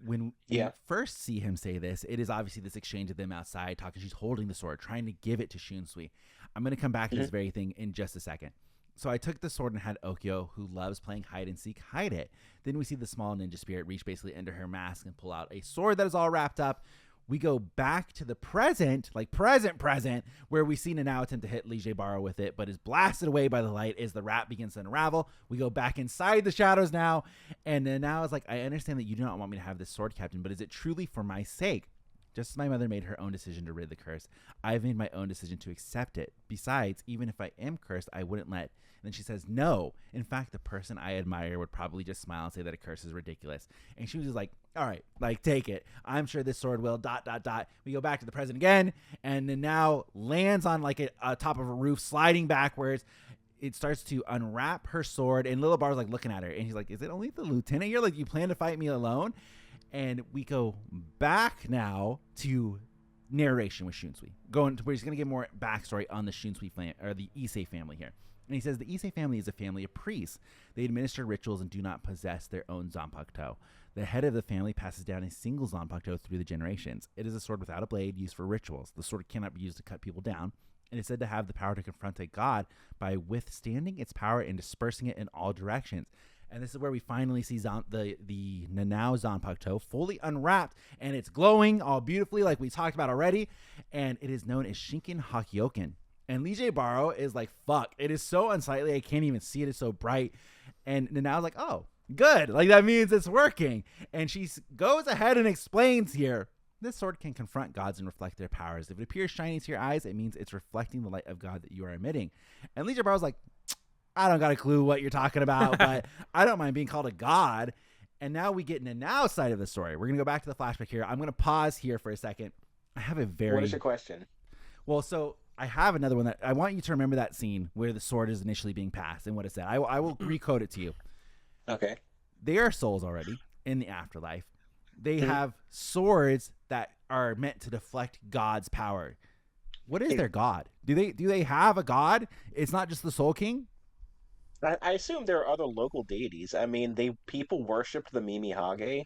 When you first see him say this, it is obviously this exchange of them outside talking. She's holding the sword, trying to give it to Shunsui. I'm going to come back to this very thing in just a second. So I took the sword and had Okyo, who loves playing hide and seek, hide it. Then we see the small ninja spirit reach basically into her mask and pull out a sword that is all wrapped up. We go back to the present, like present, where we see Nanao attempt to hit Lille Barro with it, but is blasted away by the light as the wrap begins to unravel. We go back inside the shadows now, and Nanao is like, I understand that you do not want me to have this sword, Captain, but is it truly for my sake? Just as my mother made her own decision to rid the curse, I've made my own decision to accept it. Besides, even if I am cursed, I wouldn't let. And then she says, no. In fact, the person I admire would probably just smile and say that a curse is ridiculous. And she was just like, all right, like, take it. I'm sure this sword will, ... We go back to the present again, and then now lands on like a top of a roof, sliding backwards. It starts to unwrap her sword, and Lille Barro's like looking at her, and he's like, is it only the lieutenant here? Like, you plan to fight me alone? And we go back now to narration with Shunsui, going to where he's going to get more backstory on the Shunsui family, or the Issei family here. And he says the Issei family is a family of priests. They administer rituals and do not possess their own Zanpakuto. The head of the family passes down a single Zanpakuto through the generations. It is a sword without a blade used for rituals. The sword cannot be used to cut people down, and is said to have the power to confront a god by withstanding its power and dispersing it in all directions. And this is where we finally see the Nanao Zanpakuto fully unwrapped, and it's glowing all beautifully like we talked about already, and it is known as Shinken Hakkyoken. And Lille Barro is like, fuck, it is so unsightly, I can't even see it, it's so bright. And Nanao's like, oh, good, like that means it's working. And she goes ahead and explains here, this sword can confront gods and reflect their powers. If it appears shiny to your eyes, it means it's reflecting the light of God that you are emitting. And Lille Barro's like, I don't got a clue what you're talking about, but I don't mind being called a god. And now we get Nanao's side of the story. We're going to go back to the flashback here. I'm going to pause here for a second. I have a very... What is your question? Well, so I have another one that I want you to remember, that scene where the sword is initially being passed and what it said. I will recode it to you. Okay. They are souls already in the afterlife. They have swords that are meant to deflect God's power. What is their god? Do they have a god? It's not just the Soul King? I assume there are other local deities. I mean, people worship the Mimihage,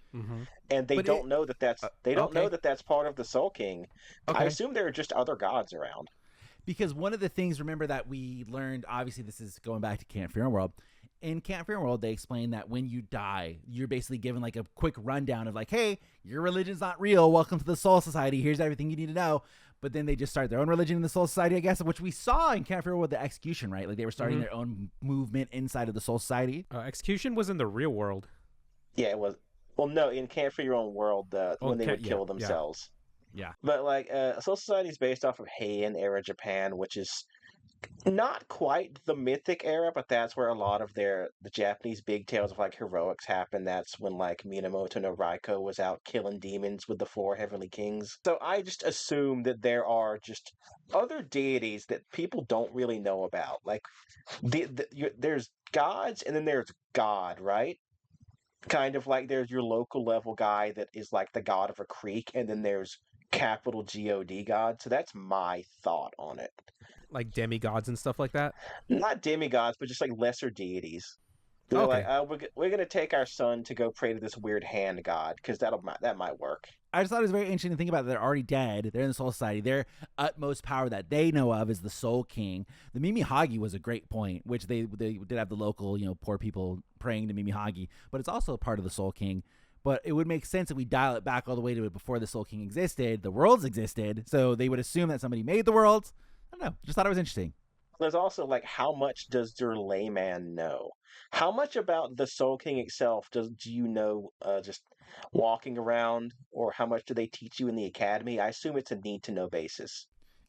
and they don't know that that's part of the Soul King. Okay. I assume there are just other gods around. Because one of the things, remember, that we learned, obviously this is going back to Camp Fear World. In Camp Fear World, they explain that when you die, you're basically given like a quick rundown of like, hey, your religion's not real. Welcome to the Soul Society. Here's everything you need to know. But then they just start their own religion in the Soul Society, I guess, which we saw in Camp Fear World with the Execution, right? Like they were starting their own movement inside of the Soul Society. Execution was in the real world. Yeah, it was. Well, no, in Camp Fear Your Own World, when they would kill themselves. Yeah. But like, Soul Society is based off of Heian era Japan, which is not quite the mythic era, but that's where a lot of the Japanese big tales of like heroics happen. That's when like Minamoto no Raiko was out killing demons with the 4 heavenly kings. So I just assume that there are just other deities that people don't really know about. Like there's gods and then there's God, right? Kind of like there's your local level guy that is like the god of a creek, and then there's capital God God. So that's my thought on it. Like demigods and stuff like that? Not demigods, but just like lesser deities. They're Okay. like, we're going to take our son to go pray to this weird hand god, because that might work. I just thought it was very interesting to think about that they're already dead. They're in the Soul Society. Their utmost power that they know of is the Soul King. The Mimihage was a great point, which they did have the local, poor people praying to Mimihage, but it's also part of the Soul King. But it would make sense if we dial it back all the way to before the Soul King existed. The worlds existed, so they would assume that somebody made the worlds. I don't know. Just thought it was interesting. There's also like, how much does your layman know? How much about the Soul King itself do you know just walking around, or how much do they teach you in the academy? I assume it's a need-to-know basis.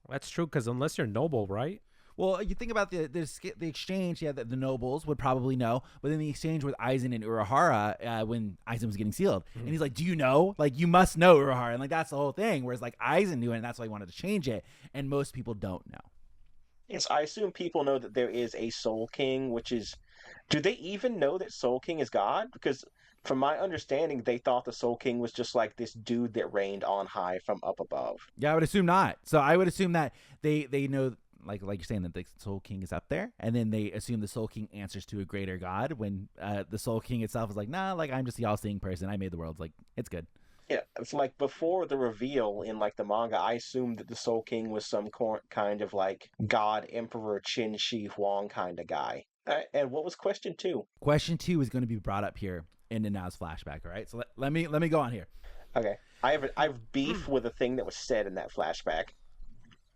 That's true, because unless you're noble, right? Well, you think about the exchange, that the nobles would probably know, but then the exchange with Aizen and Urahara when Aizen was getting sealed. And he's like, do you know? Like, you must know Urahara. And like, that's the whole thing. Whereas like Aizen knew it, and that's why he wanted to change it. And most people don't know. Yes, I assume people know that there is a Soul King, which is... Do they even know that Soul King is God? Because from my understanding, they thought the Soul King was just like this dude that reigned on high from up above. Yeah, I would assume not. So I would assume that they know, like you're saying, that the Soul King is up there, and then they assume the Soul King answers to a greater God, when the Soul King itself is like, nah, like I'm just the all-seeing person. I made the world. Like, it's good. Yeah, it's like before the reveal in like the manga, I assumed that the Soul King was some kind of like God Emperor Qin Shi Huang kind of guy. And what was question 2? Question 2 is going to be brought up here in Nanao's flashback. All right, so let me go on here. Okay, I have beef with a thing that was said in that flashback.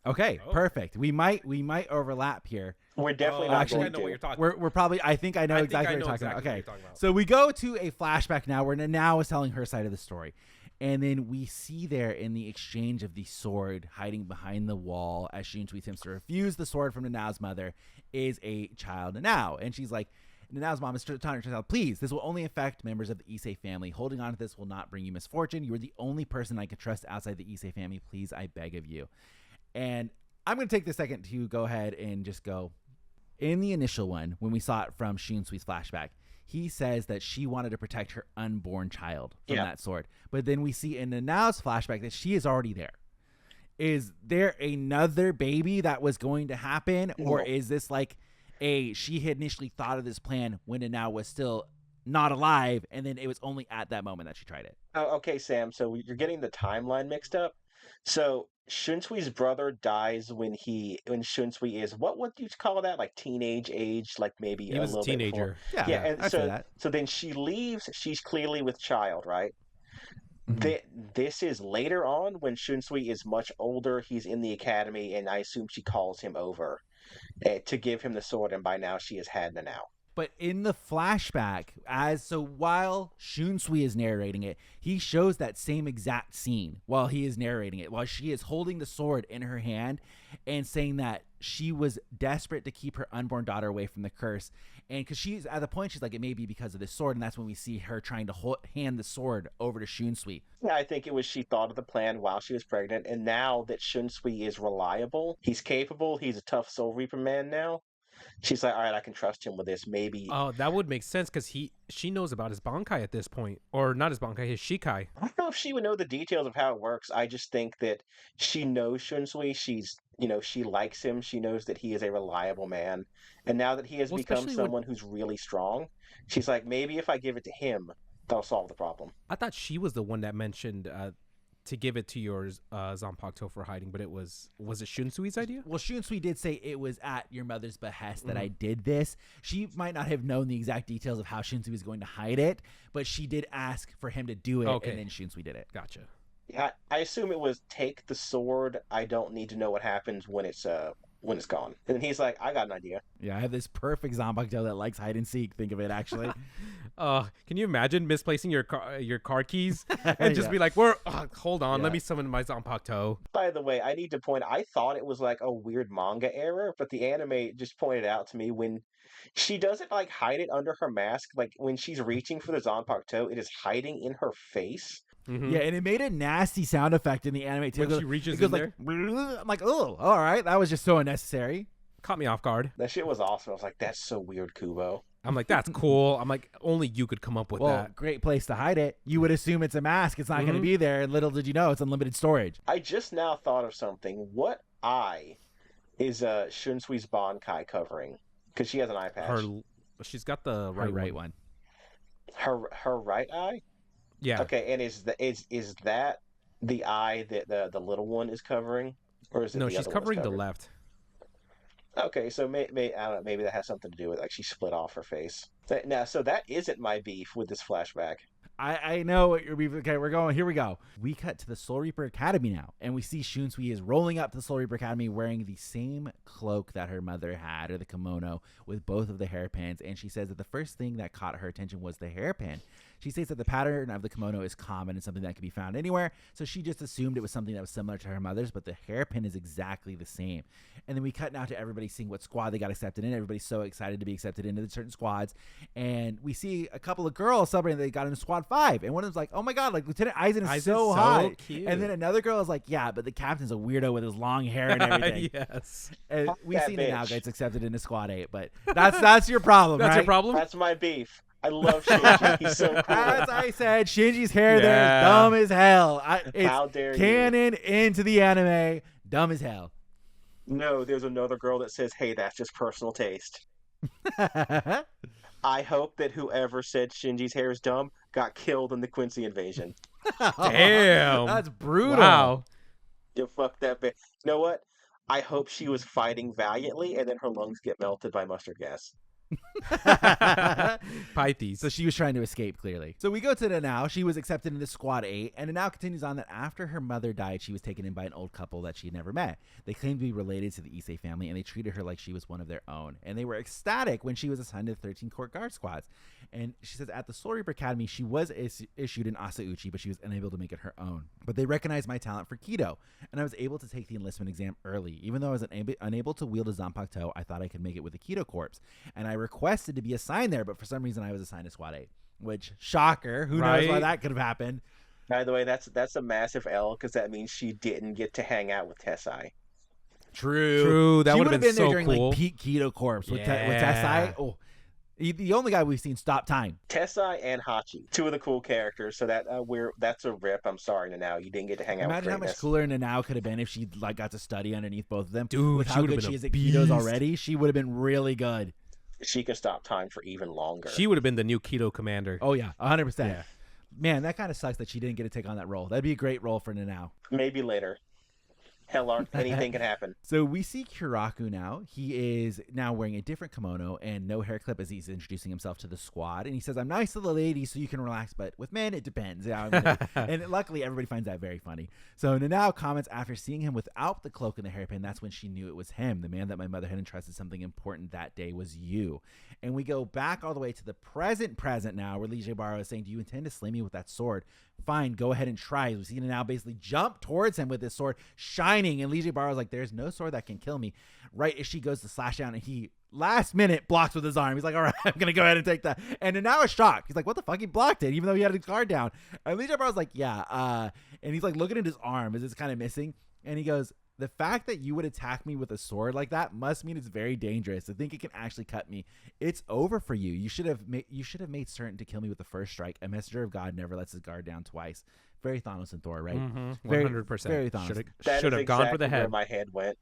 Okay, perfect. We might overlap here. We're definitely not actually, going I know what you're to. talking about. We're probably. I think I know exactly what you're talking about. Okay, so we go to a flashback now where Nanao is telling her side of the story, and then we see there in the exchange of the sword hiding behind the wall as Shunsui attempts to refuse the sword from Nanao's mother is a child Nanao, and she's like, Nanao's mom is telling her child, please, this will only affect members of the Issei family. Holding on to this will not bring you misfortune. You are the only person I can trust outside the Issei family. Please, I beg of you. And I'm going to take this second to go ahead and just go. In the initial one, when we saw it from Shunsui's flashback, he says that she wanted to protect her unborn child from that sword. But then we see in Nanao's flashback that she is already there. Is there another baby that was going to happen? Or is this like she had initially thought of this plan when Nanao was still not alive, and then it was only at that moment that she tried it. Oh, okay, Sam. So you're getting the timeline mixed up. So Shunsui's brother dies when Shunsui is what would you call that? Like teenage age, like maybe He a was a little bit before. teenager. Yeah, and I'd say that. so then she leaves. She's clearly with child, right? Mhm. This is later on when Shunsui is much older. He's in the academy, and I assume she calls him over to give him the sword. And by now, she has had Nanao. But in the flashback, while Shunsui is narrating it, he shows that same exact scene while he is narrating it, while she is holding the sword in her hand and saying that she was desperate to keep her unborn daughter away from the curse. And because she's at the point, she's like, it may be because of this sword. And that's when we see her trying to hand the sword over to Shunsui. Yeah, I think it was she thought of the plan while she was pregnant. And now that Shunsui is reliable, he's capable, he's a tough Soul Reaper man now. She's like, all right, I can trust him with this. Maybe. Oh, that would make sense because she knows about his Bankai at this point, or not his Bankai, his Shikai. I don't know if she would know the details of how it works. I just think that she knows Shunsui. She likes him. She knows that he is a reliable man. And now that he has become someone who's really strong, she's like, maybe if I give it to him, that'll solve the problem. I thought she was the one that mentioned to give it to your Zanpakuto for hiding, but was it Shunsui's idea? Well, Shunsui did say it was at your mother's behest that I did this. She might not have known the exact details of how Shunsui was going to hide it, but she did ask for him to do it, and then Shunsui did it. Gotcha. Yeah, I assume it was take the sword. I don't need to know what happens when it's gone. And then he's like, I got an idea. Yeah, I have this perfect Zanpakuto that likes hide and seek. Think of it, actually. Can you imagine misplacing your car keys and just be like, hold on, let me summon my Zanpakuto. By the way, I need to point, I thought it was like a weird manga error, but the anime just pointed out to me when she doesn't like hide it under her mask, like when she's reaching for the Zanpakuto, it is hiding in her face. Mm-hmm. Yeah, and it made a nasty sound effect in the anime too. When she reaches in there? I'm like, oh, all right, that was just so unnecessary. Caught me off guard. That shit was awesome. I was like, that's so weird, Kubo. I'm like, that's cool. I'm like, only you could come up with that. Great place to hide it. You would assume it's a mask. It's not going to be there. And little did you know, it's unlimited storage. I just now thought of something. What eye is Shunsui's Bankai covering? Because she has an eye patch. She's got the right one. Her right eye? Yeah. Okay, and is that the eye that the little one is covering, or is it? No, the she's other covering the covered? left. Okay, so I don't know, maybe that has something to do with like she split off her face. Now, so that isn't my beef with this flashback. I know what you're beef. Okay, we're going. Here we go. We cut to the Soul Reaper Academy now, and we see Shunsui is rolling up to the Soul Reaper Academy wearing the same cloak that her mother had, or the kimono, with both of the hairpins. And she says that the first thing that caught her attention was the hairpin. She states that the pattern of the kimono is common and something that can be found anywhere, so she just assumed it was something that was similar to her mother's, but the hairpin is exactly the same. And then we cut now to everybody seeing what squad they got accepted in. Everybody's so excited to be accepted into the certain squads, and we see a couple of girls celebrating they got into Squad 5, and one of them's like, oh my god, like Lieutenant Aizen is so hot. Cute. And then another girl is like, yeah, but the captain's a weirdo with his long hair and everything. Yes. And we that see bitch. Nanao gets accepted into Squad 8, but that's your problem, That's right? your problem? That's my beef. I love Shinji. He's so cool. As I said, Shinji's hair there Yeah. is dumb as hell. It's How dare you. canon into the anime. Dumb as hell. No, there's another girl that says, hey, that's just personal taste. I hope that whoever said Shinji's hair is dumb got killed in the Quincy invasion. Damn. That's brutal. Wow. Yeah, fuck that bitch. You know what? I hope she was fighting valiantly and then her lungs get melted by mustard gas. Pythes. So she was trying to escape, clearly. So we go to Nanao. She was accepted into Squad 8, and Nanao continues on that after her mother died, she was taken in by an old couple that she had never met. They claimed to be related to the Issei family, and they treated her like she was one of their own. And they were ecstatic when she was assigned to 13 Court Guard squads. And she says at the Soul Reaper Academy, she was issued an Asauchi, but she was unable to make it her own. But they recognized my talent for Kido, and I was able to take the enlistment exam early. Even though I was unable to wield a Zanpakuto, I thought I could make it with the Kido Corps. And I requested to be assigned there, but for some reason I was assigned to Squad 8. Which, shocker, who knows why that could have happened. By the way, that's a massive L because that means she didn't get to hang out with Tessai. True. That she would have been so there during cool. like peak Keto Corps with Yeah. Tessai. Oh, The only guy we've seen stop time. Tessai and Hachi, two of the cool characters. So that's a rip. I'm sorry, Nanao, you didn't get to hang out with Imagine how much greatness. cooler Nanao could have been if she like got to study underneath both of them. Dude, with she how would've good been she a is at ketos beast. already, she would have been really good. She can stop time for even longer. She would have been the new keto commander. Oh yeah, 100%. Yeah. Man, that kind of sucks that she didn't get to take on that role. That'd be a great role for Nanao. Maybe later. Hell, Art, anything can happen. So we see Kiraku now. He is now wearing a different kimono and no hair clip as he's introducing himself to the squad. And he says, I'm nice to the ladies so you can relax, but with men, it depends. And luckily, everybody finds that very funny. So Nanao comments after seeing him without the cloak and the hairpin, that's when she knew it was him. The man that my mother had entrusted something important that day was you. And we go back all the way to the present now, where Lille Barro is saying, do you intend to slay me with that sword? Fine, go ahead and try. We see Nanao basically jump towards him with his sword shining, and Lille Barro's like, there's no sword that can kill me. Right as she goes to slash down, and he last minute blocks with his arm. He's like, all right, I'm gonna go ahead and take that. And Nanao is shocked. He's like, what the fuck? He blocked it, even though he had his guard down. And Lille Barro's like, yeah. And he's like looking at his arm as it's kind of missing, and he goes, the fact that you would attack me with a sword like that must mean it's very dangerous. I think it can actually cut me. It's over for you. You should have made certain to kill me with the first strike. A messenger of God never lets his guard down twice. Very Thanos and Thor, right? 100%. Very Thanos. Should have gone for the where head. my head went.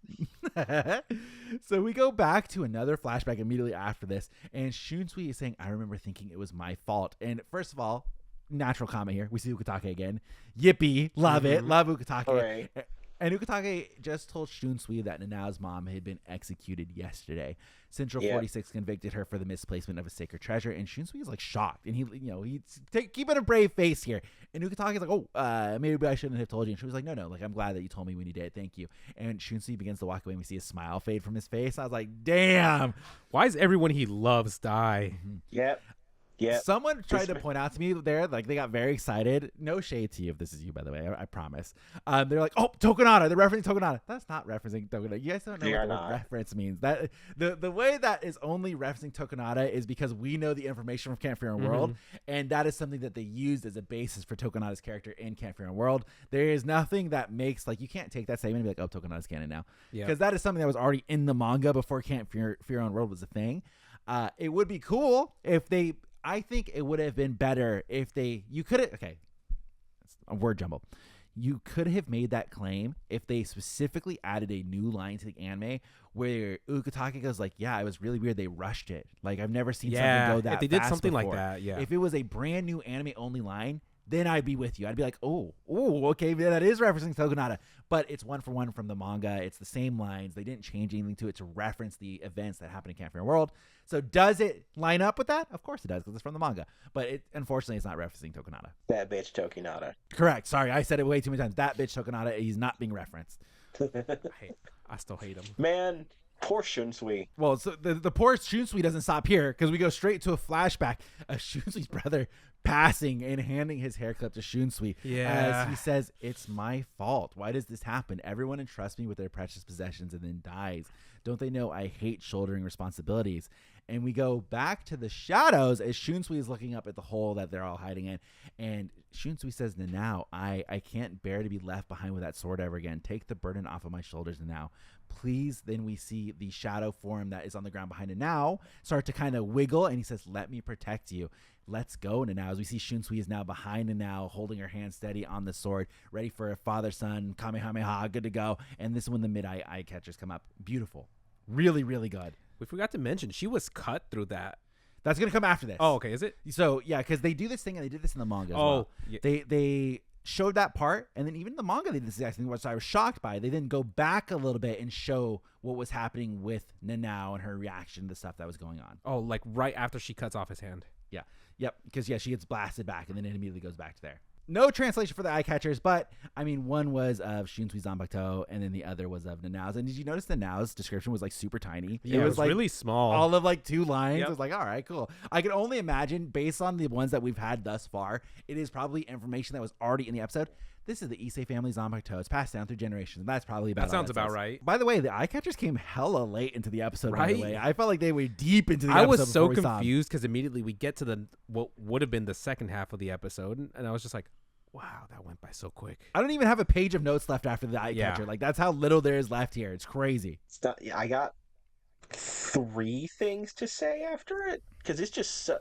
So we go back to another flashback immediately after this, and Shunsui is saying, I remember thinking it was my fault. And first of all, natural comment here. We see Ukitake again. Yippee. Love it. Love Ukitake. Hooray. And Ukitake just told Shunsui that Nanao's mom had been executed yesterday. Central 46 convicted her for the misplacement of a sacred treasure, and Shunsui is like shocked, and he's keeping a brave face here. And Ukitake is like, oh, maybe I shouldn't have told you. And she was like, no, like I'm glad that you told me when you did. Thank you. And Shunsui begins to walk away, and we see a smile fade from his face. I was like, damn. Why is everyone he loves die? Yep. Yeah. Someone tried to point out to me there, like they got very excited. No shade to you if this is you, by the way. I promise. They're like, oh, Tokonata. They're referencing Tokonata. That's not referencing Tokonata. You guys don't know what the word reference means. That the way that is only referencing Tokonata is because we know the information from Camp Fear and World, and that is something that they used as a basis for Tokonata's character in Camp Fear and World. There is nothing that makes like you can't take that statement and be like, oh, Tokonata's canon now, because that is something that was already in the manga before Camp Fear and World was a thing. It would be cool if they. I think it would have been better if you could have, okay, it's a word jumble. You could have made that claim if they specifically added a new line to the anime where Ukitake goes like, yeah, it was really weird. They rushed it. Like, I've never seen something go that if they did fast something before. like that, yeah. If it was a brand new anime only line, then I'd be with you. I'd be like, oh, okay, that is referencing Tokonata. But it's one for one from the manga. It's the same lines. They didn't change anything to it to reference the events that happened in Camp Fear World. So does it line up with that? Of course it does, because it's from the manga. But unfortunately, it's not referencing Tokonata. That bitch Tokonata. Correct. Sorry, I said it way too many times. That bitch Tokonata, he's not being referenced. I still hate him. Man, poor Shunsui. Well, so the poor Shunsui doesn't stop here, because we go straight to a flashback of Shunsui's brother passing and handing his hair clip to Shunsui as he says, it's my fault. Why does this happen? Everyone entrusts me with their precious possessions and then dies. Don't they know I hate shouldering responsibilities? And we go back to the shadows as Shunsui is looking up at the hole that they're all hiding in. And Shunsui says, Nanao, I can't bear to be left behind with that sword ever again. Take the burden off of my shoulders now. Please. Then we see the shadow form that is on the ground behind Nanao start to kind of wiggle. And he says, let me protect you. Let's go, Nanao. As we see Shunsui is now behind Nanao, holding her hand steady on the sword, ready for a father-son, Kamehameha, good to go. And this is when the mid-eye catchers come up. Beautiful. Really, really good. We forgot to mention, she was cut through that. That's going to come after this. Oh, okay. Is it? So, yeah, because they do this thing, and they did this in the manga as well. Yeah. They showed that part, and then even in the manga, they did this exact thing, which I was shocked by. They didn't go back a little bit and show what was happening with Nanao and her reaction to the stuff that was going on. Oh, like right after she cuts off his hand. Yeah. Yep. Because, she gets blasted back, and then it immediately goes back to there. No translation for the eye catchers, but I mean, one was of Shunsui Zanpakuto, and then the other was of Nanao's. And did you notice Nanao's description was like super tiny? Yeah, it was like really small. All of like 2 lines. Yep. It was like, all right, cool. I can only imagine, based on the ones that we've had thus far, it is probably information that was already in the episode. This is the Issei family Zanpakuto. It's passed down through generations. And that's probably about that sounds about right. By the way, the eye catchers came hella late into the episode. Right? By the way, I felt like they were deep into the episode. I was so confused because immediately we get to what would have been the second half of the episode, and I was just like, wow, that went by so quick. I don't even have a page of notes left after the eye catcher. Like, that's how little there is left here. It's crazy. I got three things to say after it because it's just so...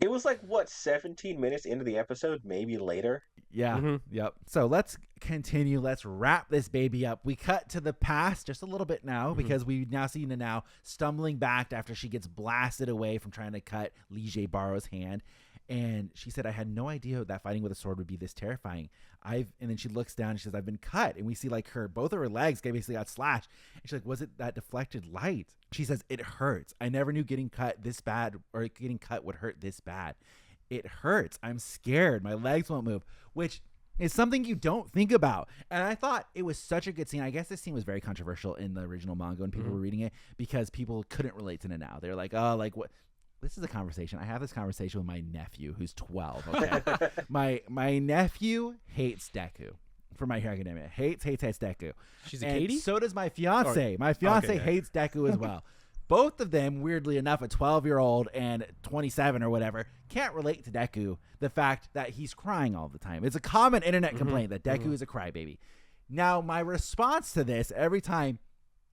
It was like what 17 minutes into the episode, maybe later. Yeah. Yep. So let's continue. Let's wrap this baby up. We cut to the past just a little bit now because we now see Nanao stumbling back after she gets blasted away from trying to cut Lille Barro's hand. And she said, I had no idea that fighting with a sword would be this terrifying. And then she looks down and she says, I've been cut. And we see like both of her legs basically got slashed. And she's like, was it that deflected light? She says, it hurts. I never knew getting cut this bad or getting cut would hurt this bad. It hurts. I'm scared. My legs won't move, which is something you don't think about. And I thought it was such a good scene. I guess this scene was very controversial in the original manga when people were reading it because people couldn't relate to Nanao. They were like, oh, like what? This is a conversation. I have this conversation with my nephew who's 12. Okay. my nephew hates Deku for My Hero Academia. Hates Deku. She's a and Katie? so does my fiance. My fiance hates Deku as well. Both of them, weirdly enough, a 12-year-old and 27 or whatever, can't relate to Deku. The fact that he's crying all the time. It's a common internet complaint that Deku is a crybaby. Now, my response to this every time,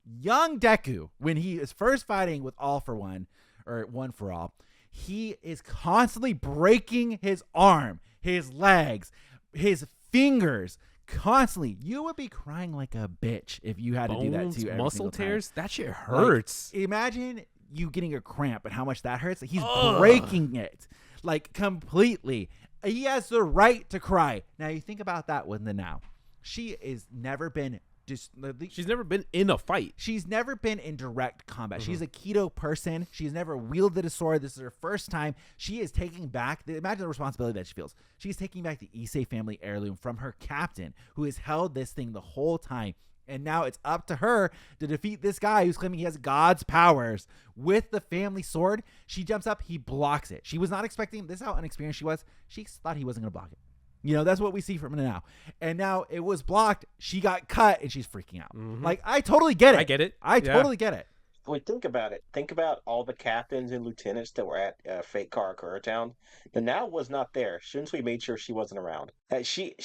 young Deku, when he is first fighting with All for One, or One for All, he is constantly breaking his arm, his legs, his fingers, constantly. You would be crying like a bitch if you had to do that to you every muscle single time. tears. That shit hurts. Like, imagine you getting a cramp and how much that hurts. He's breaking it like completely. He has the right to cry. Now you think about that with Nanao. She has never been she's never been in a fight. She's never been in direct combat. She's a keto person. She's never wielded a sword. This is her first time. She is taking back, imagine the responsibility that she feels. She's taking back the Issei family heirloom from her captain who has held this thing the whole time. And now it's up to her to defeat this guy who's claiming he has God's powers with the family sword. She jumps up. He blocks it. She was not expecting this. Is how inexperienced she was. She thought he wasn't going to block it. You know, that's what we see from Nanao. And now it was blocked. She got cut and she's freaking out. Like, I totally get it. I get it. I totally get it. Wait, think about it. Think about all the captains and lieutenants that were at Fake Karakura Town. Nanao was not there. Shunsui made sure she wasn't around. She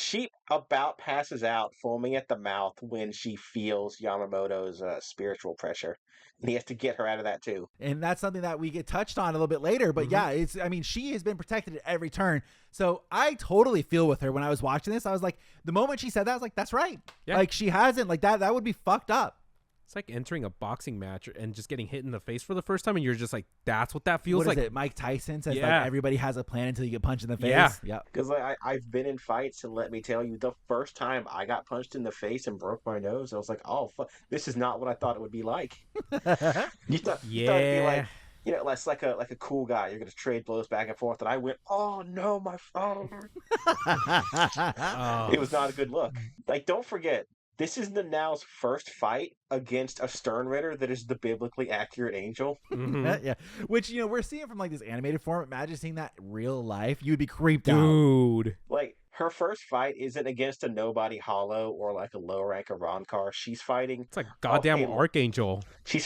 about passes out, foaming at the mouth when she feels Yamamoto's spiritual pressure. And he has to get her out of that too. And that's something that we get touched on a little bit later. But yeah, she has been protected at every turn. So I totally feel with her when I was watching this. I was like, the moment she said that, I was like, that's right. Yeah. Like, she hasn't, like, that would be fucked up. It's like entering a boxing match and just getting hit in the face for the first time, and you're just like, that's what that feels like. What is it? Mike Tyson says, like, everybody has a plan until you get punched in the face. Yeah. Because I've been in fights, and let me tell you, the first time I got punched in the face and broke my nose, I was like, oh, fuck, this is not what I thought it would be like. You thought it'd be like, you know, less like a cool guy. You're going to trade blows back and forth. And I went, oh, no, my father. It was not a good look. Like, don't forget, this is Nanao's first fight against a Stern Ritter that is the biblically accurate angel. Yeah, which, you know, we're seeing from like this animated form. Imagine seeing that in real life. You would be creeped out. Dude. Like, her first fight isn't against a nobody hollow or like a low rank Arankar. She's fighting. It's like goddamn archangel. She's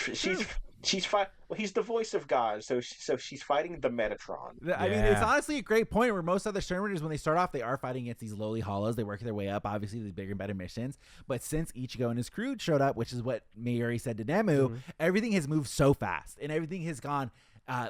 fighting. Well, he's the voice of God, so she's fighting the Metatron. I mean, it's honestly a great point where most other Stern Ritters, when they start off, they are fighting against these lowly hollows. They work their way up, obviously, these bigger and better missions. But since Ichigo and his crew showed up, which is what Mayuri said to Nemu, everything has moved so fast, and everything has gone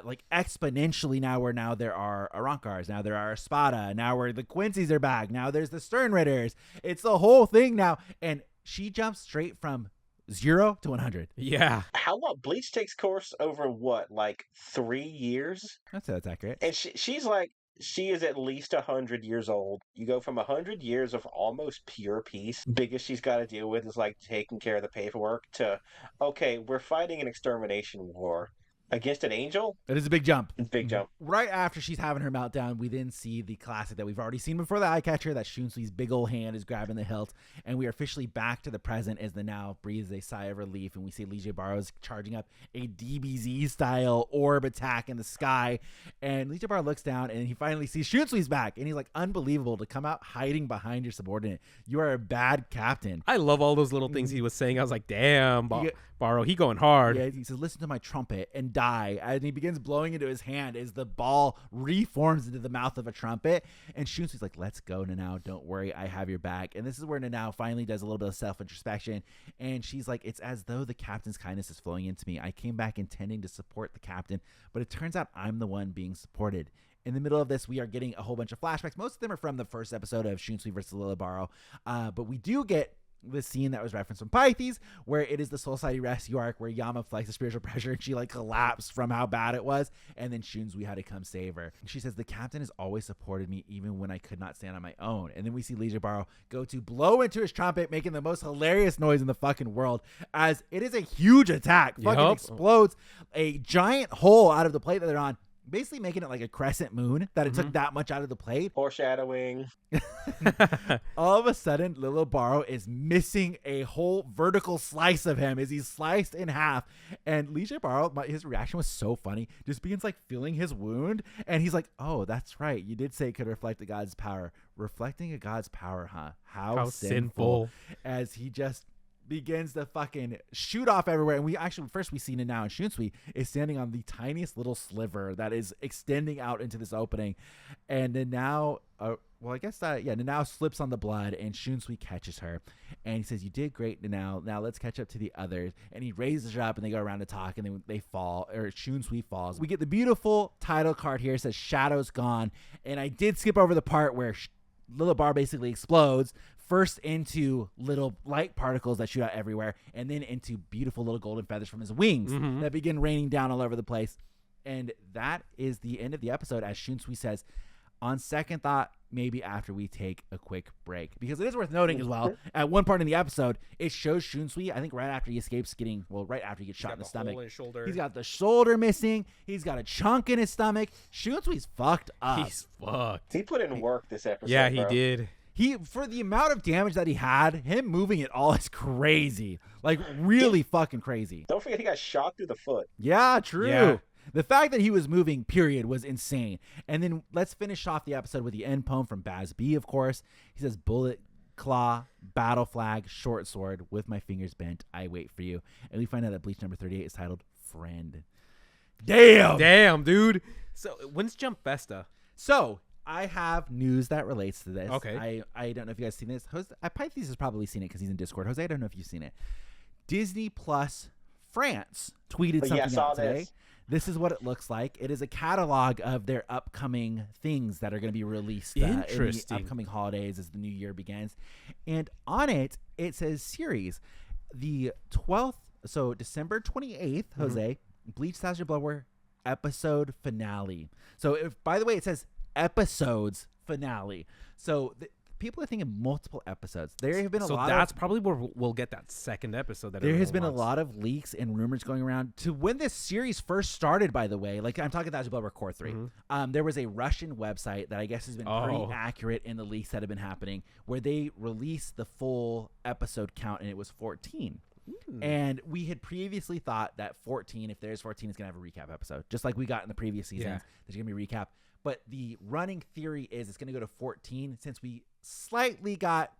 like exponentially now, where now there are Arankars, now there are Espada, now where the Quincy's are back, now there's the Stern Ritters. It's the whole thing now, and she jumps straight from 0 to 100. Yeah. How long? Bleach takes course over what, like 3 years? That's accurate. And she's like, she is at least 100 years old. You go from 100 years of almost pure peace, biggest she's got to deal with is like taking care of the paperwork, to, okay, we're fighting an extermination war against an angel. It is a big jump. Big jump. Right after she's having her meltdown, we then see the classic that we've already seen before, the eye catcher, that Shunsui's big old hand is grabbing the hilt, and we are officially back to the present as Nanao breathes a sigh of relief, and we see Lille Barro's charging up a DBZ style orb attack in the sky, and Lille Barro looks down and he finally sees Shunsui's back, and he's like, unbelievable to come out hiding behind your subordinate. You are a bad captain. I love all those little things he was saying. I was like, damn, Barro, he going hard. Yeah, he says, listen to my trumpet and die. And he begins blowing into his hand as the ball reforms into the mouth of a trumpet. And Shunsui's like, let's go, Nanao. Don't worry. I have your back. And this is where Nanao finally does a little bit of self-introspection. And she's like, it's as though the captain's kindness is flowing into me. I came back intending to support the captain, but it turns out I'm the one being supported. In the middle of this, we are getting a whole bunch of flashbacks. Most of them are from the first episode of Shunsui versus Lille Barro. But we do get the scene that was referenced from Pythes, where it is the Soul Society rescue arc where Yama flexes the spiritual pressure and she like collapsed from how bad it was, and then Shunsui had to come save her. She says, the captain has always supported me even when I could not stand on my own. And then we see Lille Barro go to blow into his trumpet, making the most hilarious noise in the fucking world as it is a huge attack. Fucking explodes a giant hole out of the plate that they're on, basically making it like a crescent moon, that it took that much out of the plate. Foreshadowing. All of a sudden, Lille Barro is missing a whole vertical slice of him as he's sliced in half. And Lille Barro, his reaction was so funny, just begins like feeling his wound. And he's like, oh, that's right. You did say it could reflect a god's power. Reflecting a god's power, huh? How sinful. As he just begins to fucking shoot off everywhere. And we see Nanao and Shunsui is standing on the tiniest little sliver that is extending out into this opening. And Nanao, Nanao slips on the blood and Shunsui catches her. And he says, you did great, Nanao. Now let's catch up to the others. And he raises her up and they go around to talk and then they fall, or Shunsui falls. We get the beautiful title card here. It says Shadow's Gone. And I did skip over the part where Lille Barro basically explodes, first into little light particles that shoot out everywhere, and then into beautiful little golden feathers from his wings that begin raining down all over the place. And that is the end of the episode, as Shunsui says, on second thought, maybe after we take a quick break. Because it is worth noting as well, at one part in the episode, it shows Shunsui, I think right after he escapes right after he gets shot in the stomach. Hole in his shoulder. He's got the shoulder missing. He's got a chunk in his stomach. Shinsui's fucked up. He's fucked. He put in work this episode. Yeah, he did. For the amount of damage that he had, him moving it all is crazy. Like, really fucking crazy. Don't forget he got shot through the foot. Yeah, true. Yeah. The fact that he was moving, period, was insane. And then let's finish off the episode with the end poem from Baz B, of course. He says, bullet, claw, battle flag, short sword, with my fingers bent, I wait for you. And we find out that Bleach number 38 is titled Friend. Damn, dude. So, when's Jump Festa? So, I have news that relates to this. Okay. I don't know if you guys seen this. Pythes has probably seen it because he's in Discord. Jose, I don't know if you've seen it. Disney Plus France tweeted something out today. This is what it looks like. It is a catalog of their upcoming things that are going to be released in the upcoming holidays as the new year begins. And on it, it says series. The 12th, so December 28th, Jose, Bleach TYBW episode finale. So, by the way, it says episodes finale. So people are thinking multiple episodes. There have been a lot. So that's probably where we'll get that second episode. That there has been a lot of leaks and rumors going around to when this series first started. By the way, like I'm talking about TYBW Core 3. There was a Russian website that I guess has been pretty accurate in the leaks that have been happening, where they released the full episode count and it was 14. And we had previously thought that 14, if there's 14, is going to have a recap episode, just like we got in the previous seasons. There's going to be a recap. But the running theory is it's going to go to 14 since we slightly got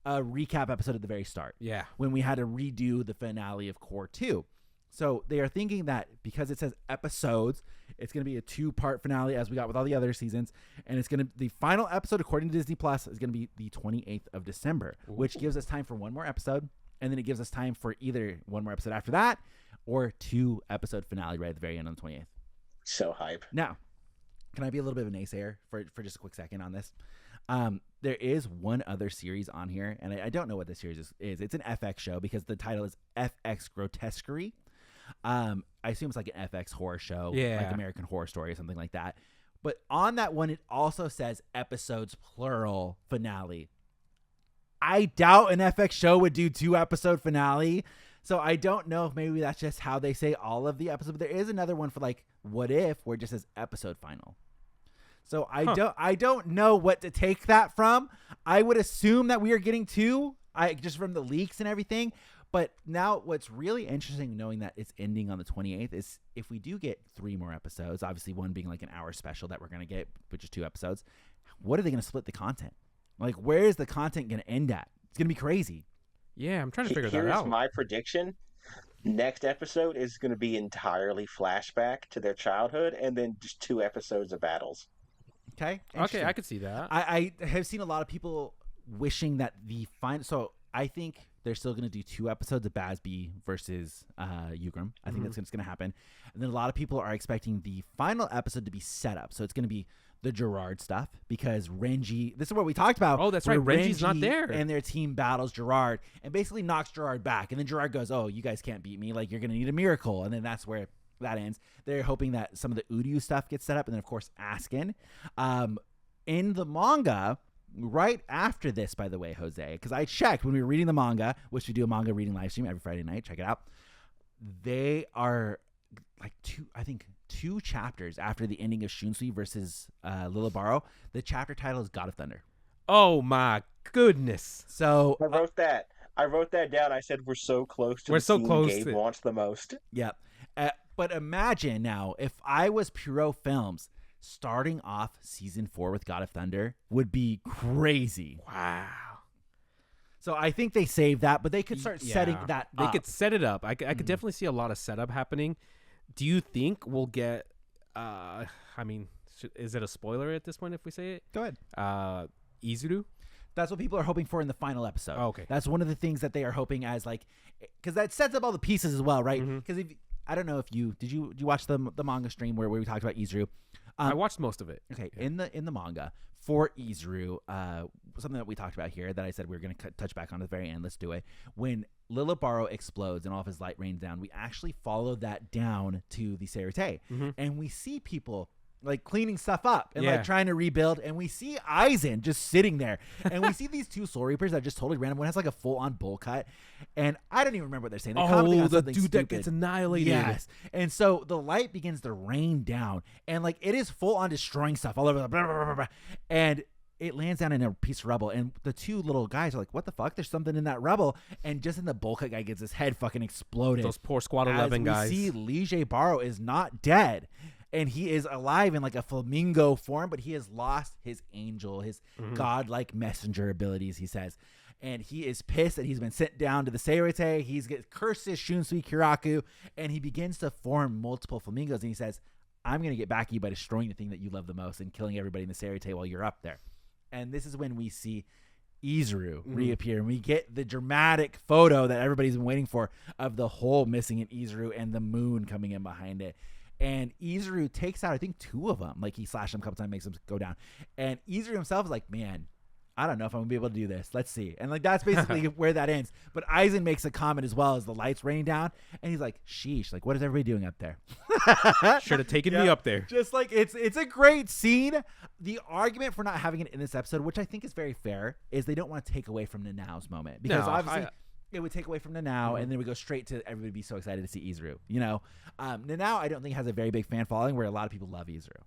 a recap episode at the very start. Yeah. When we had to redo the finale of Core 2. So they are thinking that because it says episodes, it's going to be a 2-part finale as we got with all the other seasons. And it's going to, the final episode, according to Disney Plus, is going to be the 28th of December, which gives us time for one more episode. And then it gives us time for either one more episode after that or 2-episode finale right at the very end on the 28th. So hype. Now, can I be a little bit of a naysayer for just a quick second on this? There is one other series on here, and I don't know what this series is. It's an FX show because the title is FX Grotesquerie. I assume it's like an FX horror show, like American Horror Story or something like that. But on that one, it also says episodes plural finale. I doubt an FX show would do 2-episode finale. So I don't know if maybe that's just how they say all of the episodes. But there is another one for like what if where it just says episode final. So I don't know what to take that from. I would assume that we are getting 2, just from the leaks and everything. But now what's really interesting knowing that it's ending on the 28th is if we do get 3 more episodes, obviously one being like an hour special that we're going to get, which is 2 episodes, what are they going to split the content? Like, where is the content going to end at? It's going to be crazy. Yeah, I'm trying to figure that out. Here's my prediction. Next episode is going to be entirely flashback to their childhood, and then just 2 episodes of battles. Okay. Okay, I could see that. I have seen a lot of people wishing that the final. So I think they're still going to do 2 episodes of Bazby versus Ugram. I think that's going to happen. And then a lot of people are expecting the final episode to be set up. So it's going to be the Gerard stuff because Renji. This is what we talked about. Oh, that's right. where Renji's not there. And their team battles Gerard and basically knocks Gerard back. And then Gerard goes, "Oh, you guys can't beat me. Like you're going to need a miracle." And then that's where that ends. They're hoping that some of the Uryu stuff gets set up, and then of course Askin. In the manga, right after this, by the way, Jose, because I checked when we were reading the manga, which we do a manga reading live stream every Friday night. Check it out. They are like 2 chapters after the ending of Shunsui versus Lille Barro. The chapter title is God of Thunder. Oh my goodness! So I wrote that down. I said we're so close to We're the so scene close Gabe to- wants the most. yeah. But imagine now if I was Puro Films, starting off season 4 with God of Thunder would be crazy. Wow. So I think they saved that, but they could start setting that They up. could set it up. I could definitely see a lot of setup happening. Do you think we'll get? I mean, is it a spoiler at this point if we say it? Go ahead. Izuru. That's what people are hoping for in the final episode. Oh, okay. That's one of the things that they are hoping as like, because that sets up all the pieces as well, right? Mm-hmm. Because if I don't know if did you watch the manga stream where we talked about Izuru? I watched most of it. Okay, in the manga for Izuru, something that we talked about here that I said we were going to touch back on at the very end. Let's do it. When Lille Barro explodes and all of his light rains down, we actually follow that down to the Serite, and we see people like cleaning stuff up and like trying to rebuild, and we see Aizen just sitting there, and we see these 2 Soul Reapers that are just totally random. One has like a full-on bowl cut, and I don't even remember what they're saying. They're commenting on the something dude that stupid. gets annihilated. Yes, and so the light begins to rain down, and like it is full-on destroying stuff all over the blah, blah, blah, blah, and it lands down in a piece of rubble, and the 2 little guys are like, "What the fuck? There's something in that rubble!" And just in the bowl cut guy gets his head fucking exploded. Those poor Squad 11 guys. We see Lille Barro is not dead. And he is alive in like a flamingo form, but he has lost his angel, his godlike messenger abilities, he says. And he is pissed that he's been sent down to the Serite. He's curses Shunsui Kiraku, and he begins to form multiple flamingos. And he says, "I'm going to get back at you by destroying the thing that you love the most and killing everybody in the Serite while you're up there." And this is when we see Izuru reappear, and we get the dramatic photo that everybody's been waiting for of the hole missing in Izuru and the moon coming in behind it. And Izuru takes out, I think, 2 of them. Like, he slashed them a couple times, makes them go down. And Izuru himself is like, "Man, I don't know if I'm going to be able to do this. Let's see." And, like, that's basically where that ends. But Aizen makes a comment as well as the lights raining down. And he's like, "Sheesh, like, what is everybody doing up there?" Should have taken me up there. Just like, it's a great scene. The argument for not having it in this episode, which I think is very fair, is they don't want to take away from Nanao's moment. Because obviously it would take away from Nanao, and then we go straight to everybody be so excited to see Izuru. You know, Nanao I don't think has a very big fan following where a lot of people love Izuru.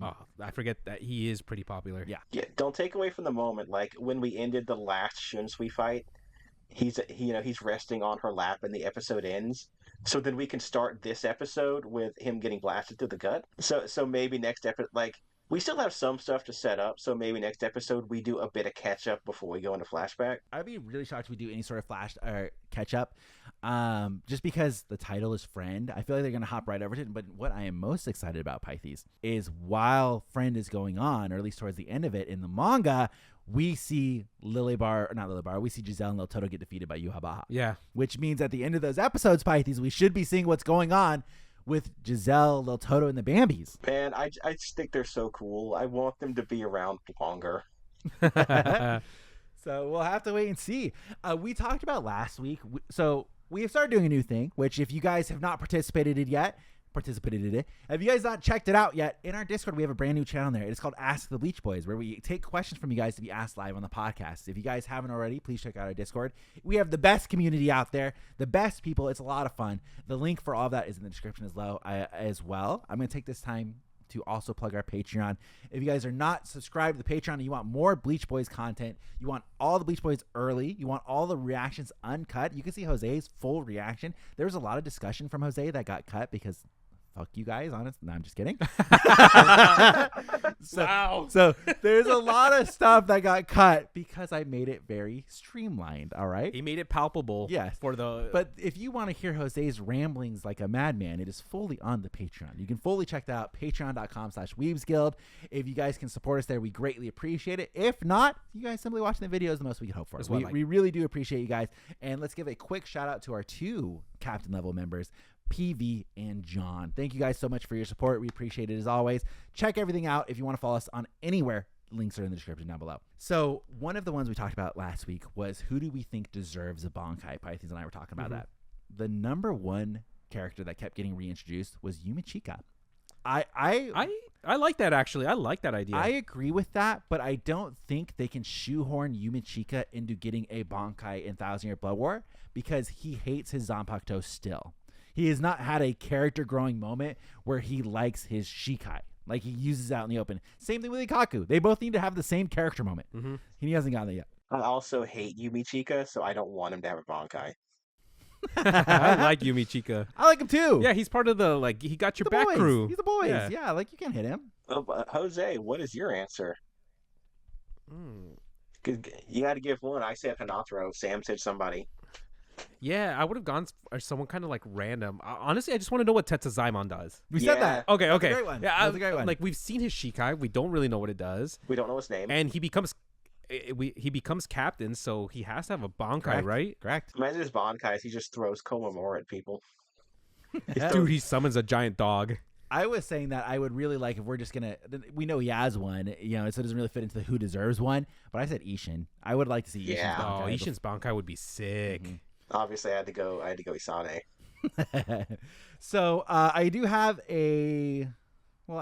Oh, I forget that he is pretty popular. Yeah, don't take away from the moment. Like when we ended the last Shunsui fight, he's resting on her lap and the episode ends. So then we can start this episode with him getting blasted through the gut. So maybe next episode, like, we still have some stuff to set up, so maybe next episode we do a bit of catch up before we go into flashback. I'd be really shocked if we do any sort of flash or catch up, just because the title is Friend. I feel like they're gonna hop right over to it. But what I am most excited about, Pythes, is while Friend is going on, or at least towards the end of it in the manga, we see we see Giselle and Lil Toto get defeated by Yuhabaha. Yeah, which means at the end of those episodes, Pythes, we should be seeing what's going on with Giselle, Lil Toto, and the Bambis. Man, I just think they're so cool. I want them to be around longer. So we'll have to wait and see. We talked about last week. So we have started doing a new thing, which if you guys have not participated in it, have you guys not checked it out yet, in our Discord, we have a brand new channel there. It's called Ask the Bleach Boys, where we take questions from you guys to be asked live on the podcast. If you guys haven't already, please check out our Discord. We have the best community out there, the best people. It's a lot of fun. The link for all of that is in the description as well. I'm going to take this time to also plug our Patreon. If you guys are not subscribed to the Patreon and you want more Bleach Boys content, you want all the Bleach Boys early, you want all the reactions uncut, you can see Jose's full reaction. There was a lot of discussion from Jose that got cut because fuck you guys, honest. No, I'm just kidding. Wow. So there's a lot of stuff that got cut because I made it very streamlined. All right. He made it palpable. Yes. For the. But if you want to hear Jose's ramblings like a madman, it is fully on the Patreon. You can fully check that out. Patreon.com/WeebsGuild. If you guys can support us there, we greatly appreciate it. If not, you guys simply watching the video is the most we can hope for. We really do appreciate you guys. And let's give a quick shout out to our 2 captain level members, PV and John. Thank you guys so much for your support. We appreciate it as always. Check everything out. If you want to follow us on anywhere, links are in the description down below. So one of the ones we talked about last week was who do we think deserves a Bankai? Pythons and I were talking about that. The number 1 character that kept getting reintroduced was Yumichika. I like that, actually. I like that idea. I agree with that, but I don't think they can shoehorn Yumichika into getting a Bankai in Thousand Year Blood War because he hates his Zanpakuto still. He has not had a character growing moment where he likes his Shikai. Like he uses it out in the open. Same thing with Ikaku. They both need to have the same character moment. He hasn't gotten it yet. I also hate Yumichika, so I don't want him to have a Bankai. I like Yumichika. I like him too. Yeah, he's part of the, like, he got your back boys. crew. He's the boys. Yeah. Yeah, like you can't hit him. Jose, what is your answer? 'Cause you got to give one. I said Hinataro. Sam said somebody. Yeah, I would have gone for someone kind of like random. Honestly, I just want to know what Tetsuzaimon does. We said that. Okay. That's a great one. Yeah, That's a great one. Like we've seen his Shikai, we don't really know what it does, We don't know his name. and he becomes captain, so he has to have a Bankai, Correct. right? Correct. Imagine his Bankais. He just throws Komamura at people. Dude, he summons a giant dog. I was saying that I would really like if we're just gonna. We know he has one, so it doesn't really fit into the who deserves one. But I said Ishin. I would like to see Ishin's Yeah. Oh, Bankai. Ishin's Bankai would be sick. Obviously, I had to go Isane. So I do have I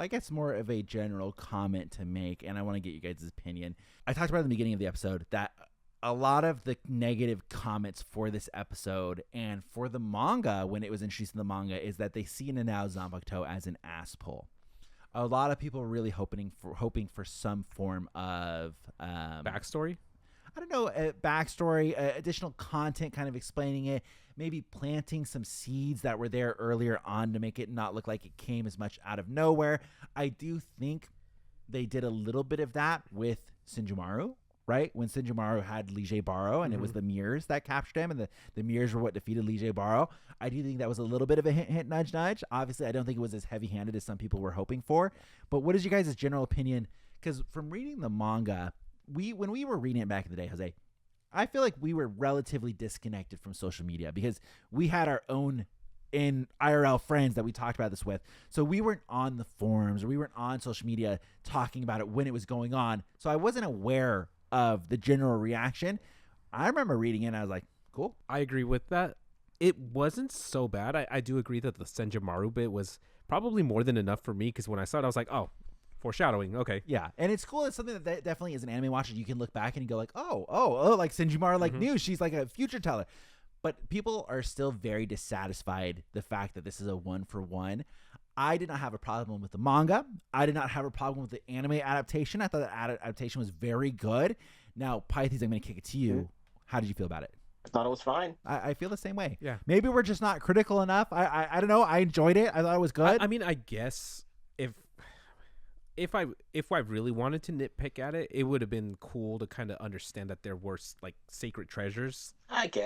guess more of a general comment to make, and I want to get you guys' opinion. I talked about at the beginning of the episode that a lot of the negative comments for this episode and for the manga when it was introduced in the manga is that they see Nanao Zanpakuto as an ass pull. A lot of people are really hoping for some form of Backstory? I don't know, backstory, additional content kind of explaining it, maybe planting some seeds that were there earlier on to make it not look like it came as much out of nowhere. I do think they did a little bit of that with Shinjumaru, right? When Shinjumaru had Lille Barro and it was the mirrors that captured him and the mirrors were what defeated Lille Barro. I do think that was a little bit of a hint, nudge, nudge. Obviously, I don't think it was as heavy-handed as some people were hoping for. But what is your guys' general opinion? Because from reading the manga, when we were reading it back in the day, Jose, I feel like we were relatively disconnected from social media because we had our own in IRL friends that we talked about this with. So we weren't on the forums or we weren't on social media talking about it when it was going on. So I wasn't aware of the general reaction. I remember reading it and I was like, cool. I agree with that. It wasn't so bad. I do agree that the Senjumaru bit was probably more than enough for me because when I saw it, I was like, oh, foreshadowing. Okay. Yeah. And it's cool. It's something that definitely as an anime watcher, you can look back and you go like, oh, like Senjumaru like knew she's like a future teller. But people are still very dissatisfied the fact that this is a 1-for-1. I did not have a problem with the manga. I did not have a problem with the anime adaptation. I thought the adaptation was very good. Now, Pythes, I'm going to kick it to you. How did you feel about it? I thought it was fine. I feel the same way. Yeah. Maybe we're just not critical enough. I don't know. I enjoyed it. I thought it was good. I mean, I guess if I really wanted to nitpick at it, it would have been cool to kind of understand that there were like sacred treasures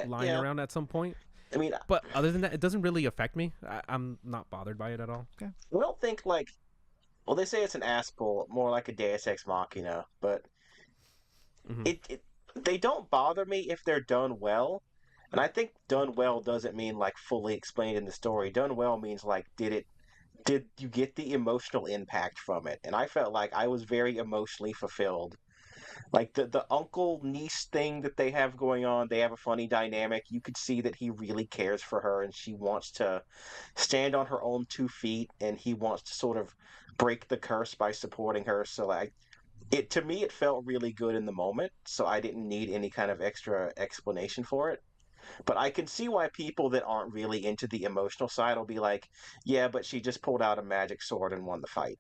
lying around at some point. I mean, but other than that, it doesn't really affect me. I'm not bothered by it at all. Okay. I don't think they say it's an ass pull, more like a Deus Ex Machina, but they don't bother me if they're done well. And I think done well doesn't mean like fully explained in the story. Done well means like did you get the emotional impact from it? And I felt like I was very emotionally fulfilled. Like the uncle niece thing that they have going on, they have a funny dynamic. You could see that he really cares for her and she wants to stand on her own 2 feet and he wants to sort of break the curse by supporting her. So like to me it felt really good in the moment, so I didn't need any kind of extra explanation for it. But I can see why people that aren't really into the emotional side will be like, yeah, but she just pulled out a magic sword and won the fight.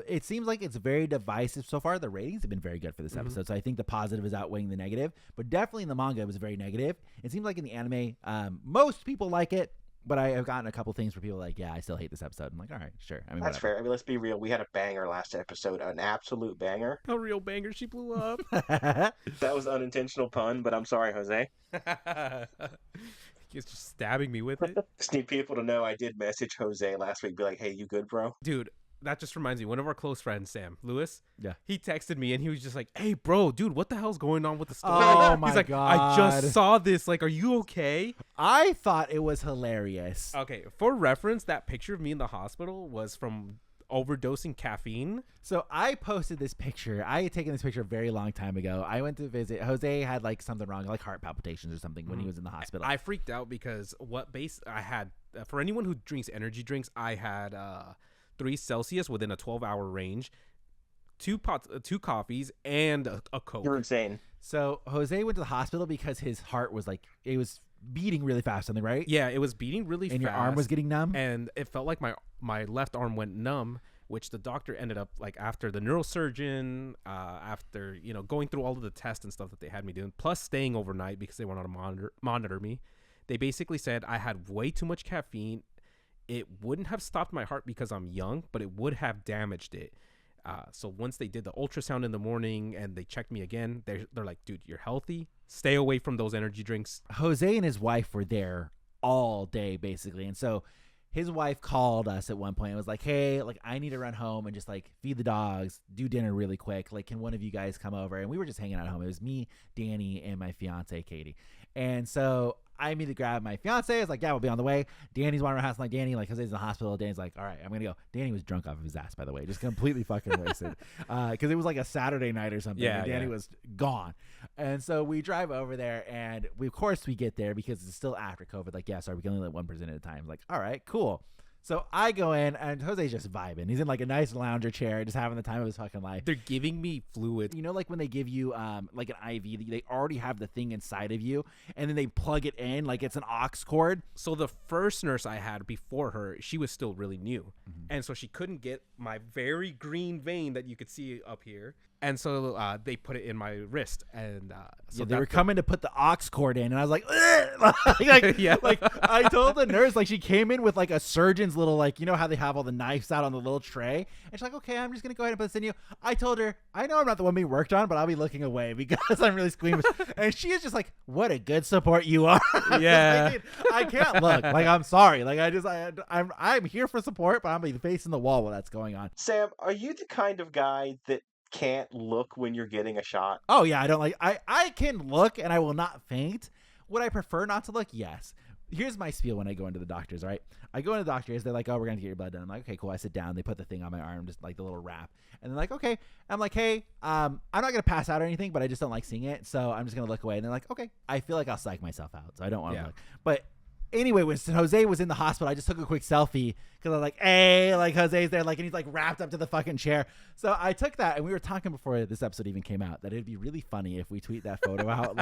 It seems like it's very divisive so far. The ratings have been very good for this episode, so I think the positive is outweighing the negative. But definitely in the manga, it was very negative. It seems like in the anime, most people like it. But I have gotten a couple things where people are like, yeah, I still hate this episode. I'm like, all right, sure. I mean, That's whatever. fair. I mean, let's be real. We had a banger last episode, an absolute banger. A real banger. She blew up. That was unintentional pun, but I'm sorry, Jose. He's just stabbing me with it. Just need people to know I did message Jose last week, be like, hey, you good, bro? Dude, that just reminds me. One of our close friends, Sam Lewis. Yeah. He texted me and he was just like, "Hey, bro, dude, what the hell's going on with the story?" Oh my He's like, God. "I just saw this. Like, are you okay?" I thought it was hilarious. Okay, for reference, that picture of me in the hospital was from overdosing caffeine. So I posted this picture. I had taken this picture a very long time ago. I went to visit. Jose had like something wrong, like heart palpitations or something when he was in the hospital. I freaked out because I had for anyone who drinks energy drinks, I had 3 Celsius within a 12-hour range, 2 coffees, and a Coke. You're insane. So Jose went to the hospital because his heart was like, it was beating really fast, something, right? Yeah, it was beating really fast. And your arm was getting numb? And it felt like my left arm went numb, which the doctor ended up, like, after the neurosurgeon, after, going through all of the tests and stuff that they had me doing, plus staying overnight because they wanted to monitor me, they basically said I had way too much caffeine. It wouldn't have stopped my heart because I'm young, but it would have damaged it. So once they did the ultrasound in the morning and they checked me again, they're like, dude, you're healthy. Stay away from those energy drinks. Jose and his wife were there all day, basically. And so his wife called us at one point and was like, hey, like, I need to run home and just, like, feed the dogs, do dinner really quick. Like, can one of you guys come over? And we were just hanging out at home. It was me, Danny, and my fiance, Katie. And so I immediately grabbed my fiance. I was like, yeah, we'll be on the way. Danny's wandering around the house. I'm like, Danny, like, Jose's in the hospital. Danny's like, all right, I'm going to go. Danny was drunk off of his ass, by the way, just completely fucking wasted. Because it was like a Saturday night or something. Yeah, and Danny was gone. And so we drive over there, and of course we get there because it's still after COVID. Like, yeah, sorry, we can only let one person at a time. Like, all right, cool. So I go in, and Jose's just vibing. He's in like a nice lounger chair, just having the time of his fucking life. They're giving me fluid. You know, like when they give you like an IV, they already have the thing inside of you, and then they plug it in like it's an aux cord. So the first nurse I had before her, she was still really new. And so she couldn't get my very green vein that you could see up here. And so they put it in my wrist. And so they were coming to put the aux cord in, and I was like, like, yeah. Like I told the nurse, like, she came in with like a surgeon's little, like, you know how they have all the knives out on the little tray, and she's like, okay, I'm just gonna go ahead and put this in you. I told her, I know I'm not the one being worked on, but I'll be looking away because I'm really squeamish. And she is just like, what a good support you are. Yeah. Like, I can't look. Like, I'm sorry. Like, I'm here for support, but I'm be facing the wall while that's going on. Sam, are you the kind of guy that can't look when you're getting a shot? Oh yeah, I don't like. I can look and I will not faint. Would I prefer not to look? Yes. Here's my spiel when I go into the doctors. All right, I go into the doctors. They're like, "Oh, we're gonna get your blood done." I'm like, "Okay, cool." I sit down. They put the thing on my arm, just like the little wrap, and they're like, "Okay." I'm like, "Hey, I'm not gonna pass out or anything, but I just don't like seeing it, so I'm just gonna look away." And they're like, "Okay." I feel like I'll psych myself out, so I don't want to look. But anyway, when Jose was in the hospital, I just took a quick selfie because I was like, hey, like, Jose's there, like, and he's like wrapped up to the fucking chair. So I took that, and we were talking before this episode even came out that it'd be really funny if we tweet that photo out,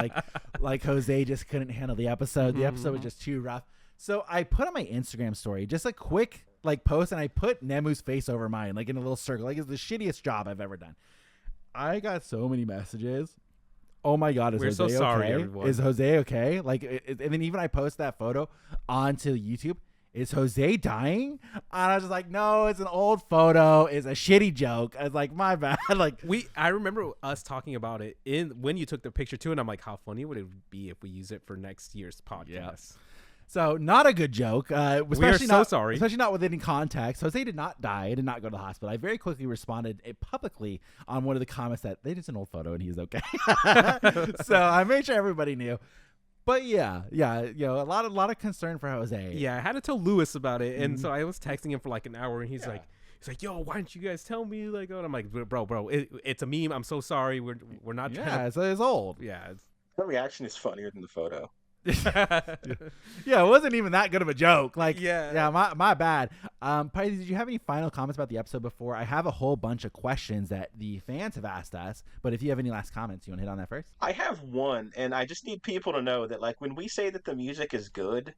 like Jose just couldn't handle the episode. The episode was just too rough. So I put on my Instagram story just a quick like post, and I put Nemu's face over mine, like in a little circle, like it's the shittiest job I've ever done. I got so many messages. Oh my God, is We're Jose so sorry, okay? everyone. Is Jose okay? Like, and then even I post that photo onto YouTube. Is Jose dying? And I was just like, no, it's an old photo. It's a shitty joke. I was like, my bad. Like, I remember us talking about it when you took the picture too, and I'm like, how funny would it be if we use it for next year's podcast? Yeah. So not a good joke. Especially so sorry. Especially not with any context. Jose did not die. He did not go to the hospital. I very quickly responded publicly on one of the comments that it's an old photo and he's okay. So I made sure everybody knew. But yeah, you know, a lot of concern for Jose. Yeah, I had to tell Lewis about it, and so I was texting him for like an hour, and he's like, yo, why didn't you guys tell me? Like, and I'm like, bro, it's a meme. I'm so sorry. We're not trying to. It's old. Yeah. The reaction is funnier than the photo. Yeah, it wasn't even that good of a joke. Like, yeah, my bad. Pizy, did you have any final comments about the episode before? I have a whole bunch of questions that the fans have asked us, but if you have any last comments, you want to hit on that first? I have one, and I just need people to know that, like, when we say that the music is good,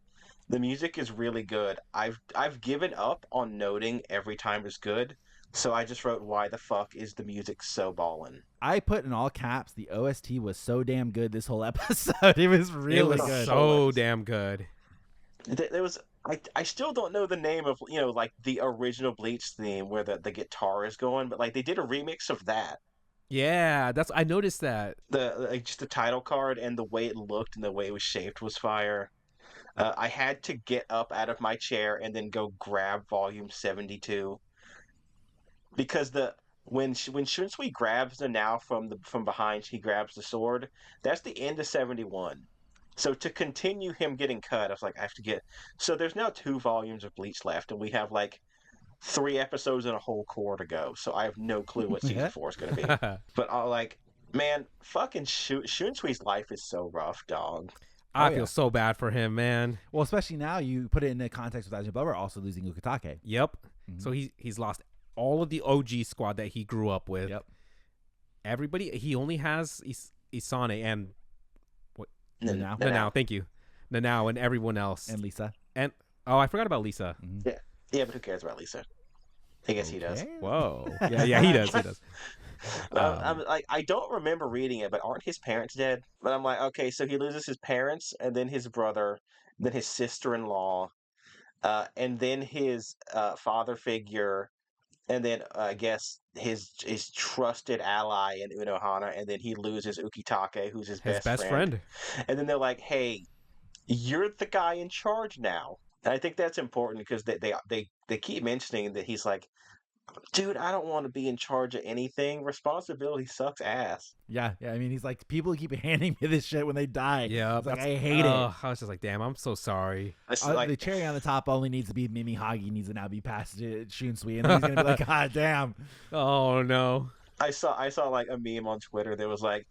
the music is really good. I've given up on noting every time is good, so I just wrote, why the fuck is the music so ballin'? I put in all caps, the OST was so damn good this whole episode. It was really good. So damn good. There was I still don't know the name of, like the original Bleach theme where the guitar is going, but like they did a remix of that. Yeah, I noticed that. The like just the title card and the way it looked and the way it was shaped was fire. I had to get up out of my chair and then go grab volume 72 because the when Shunsui grabs the now from behind, he grabs the sword. That's the end of 71. So to continue him getting cut, I was like, I have to get. So there's now 2 volumes of Bleach left, and we have like 3 episodes and a whole core to go. So I have no clue what season 4 is going to be. But like, man, fucking Shunsui's life is so rough, dog. I feel so bad for him, man. Well, especially now you put it in the context with Zanpakuto also losing Ukitake. Yep. So he's lost all of the OG squad that he grew up with. Yep. Everybody. He only has Isane and Nanao. Thank you. Nanao and everyone else. And Lisa. And I forgot about Lisa. Yeah, but who cares about Lisa? I guess he does. Whoa. Yeah, he does. He does. I'm like, I don't remember reading it, but aren't his parents dead? But I'm like, okay, so he loses his parents, and then his brother, then his sister-in-law, and then his father figure, and then I guess his trusted ally in Unohana, and then he loses Ukitake, who's his best friend. And then they're like, hey, you're the guy in charge now. And I think that's important because they keep mentioning that he's like, dude, I don't want to be in charge of anything. Responsibility sucks ass. Yeah. I mean, he's like, people keep handing me this shit when they die. Yeah, like, I hate it. I was just like, damn, I'm so sorry. The cherry on the top only needs to be Mimi Hagi needs to now be passed to Shunsui, and then he's gonna be like, God damn. Oh no. I saw like a meme on Twitter that was like,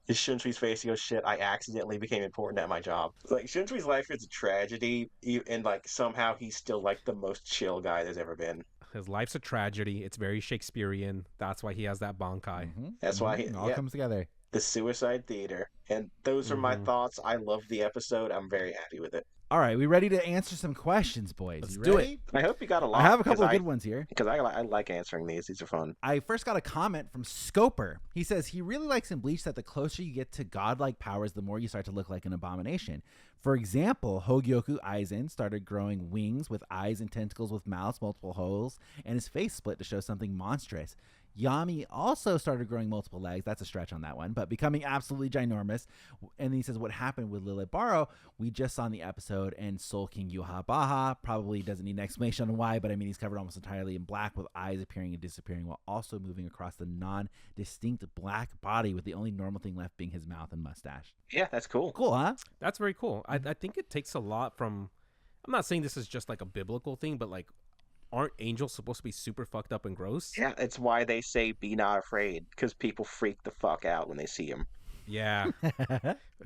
is Shunsui's face? He goes, shit, I accidentally became important at my job. Like, Shunsui's life is a tragedy, and like somehow he's still like the most chill guy there's ever been. His life's a tragedy. It's very Shakespearean. That's why he has that Bankai. That's why it all comes together. The Suicide Theater. And those are my thoughts. I love the episode. I'm very happy with it. All right, we ready to answer some questions, boys? Let's you do ready? it. I hope you got a lot. I have a couple of good ones here. Because I like answering these. These are fun. I first got a comment from Scoper. He says he really likes in Bleach that the closer you get to godlike powers, the more you start to look like an abomination. For example, Hogyoku Aizen started growing wings with eyes and tentacles with mouths, multiple holes, and his face split to show something monstrous. Yami also started growing multiple legs. That's a stretch on that one, but becoming absolutely ginormous. And then he says what happened with Lille Barro, we just saw in the episode, and Soul King Yuha probably doesn't need an explanation on why, but I mean, he's covered almost entirely in black with eyes appearing and disappearing while also moving across the non-distinct black body with the only normal thing left being his mouth and mustache. Yeah, that's cool. Cool, huh? That's very cool. I think it takes a lot from, I'm not saying this is just like a biblical thing, but like, aren't angels supposed to be super fucked up and gross? Yeah, it's why they say be not afraid, because people freak the fuck out when they see him. Yeah.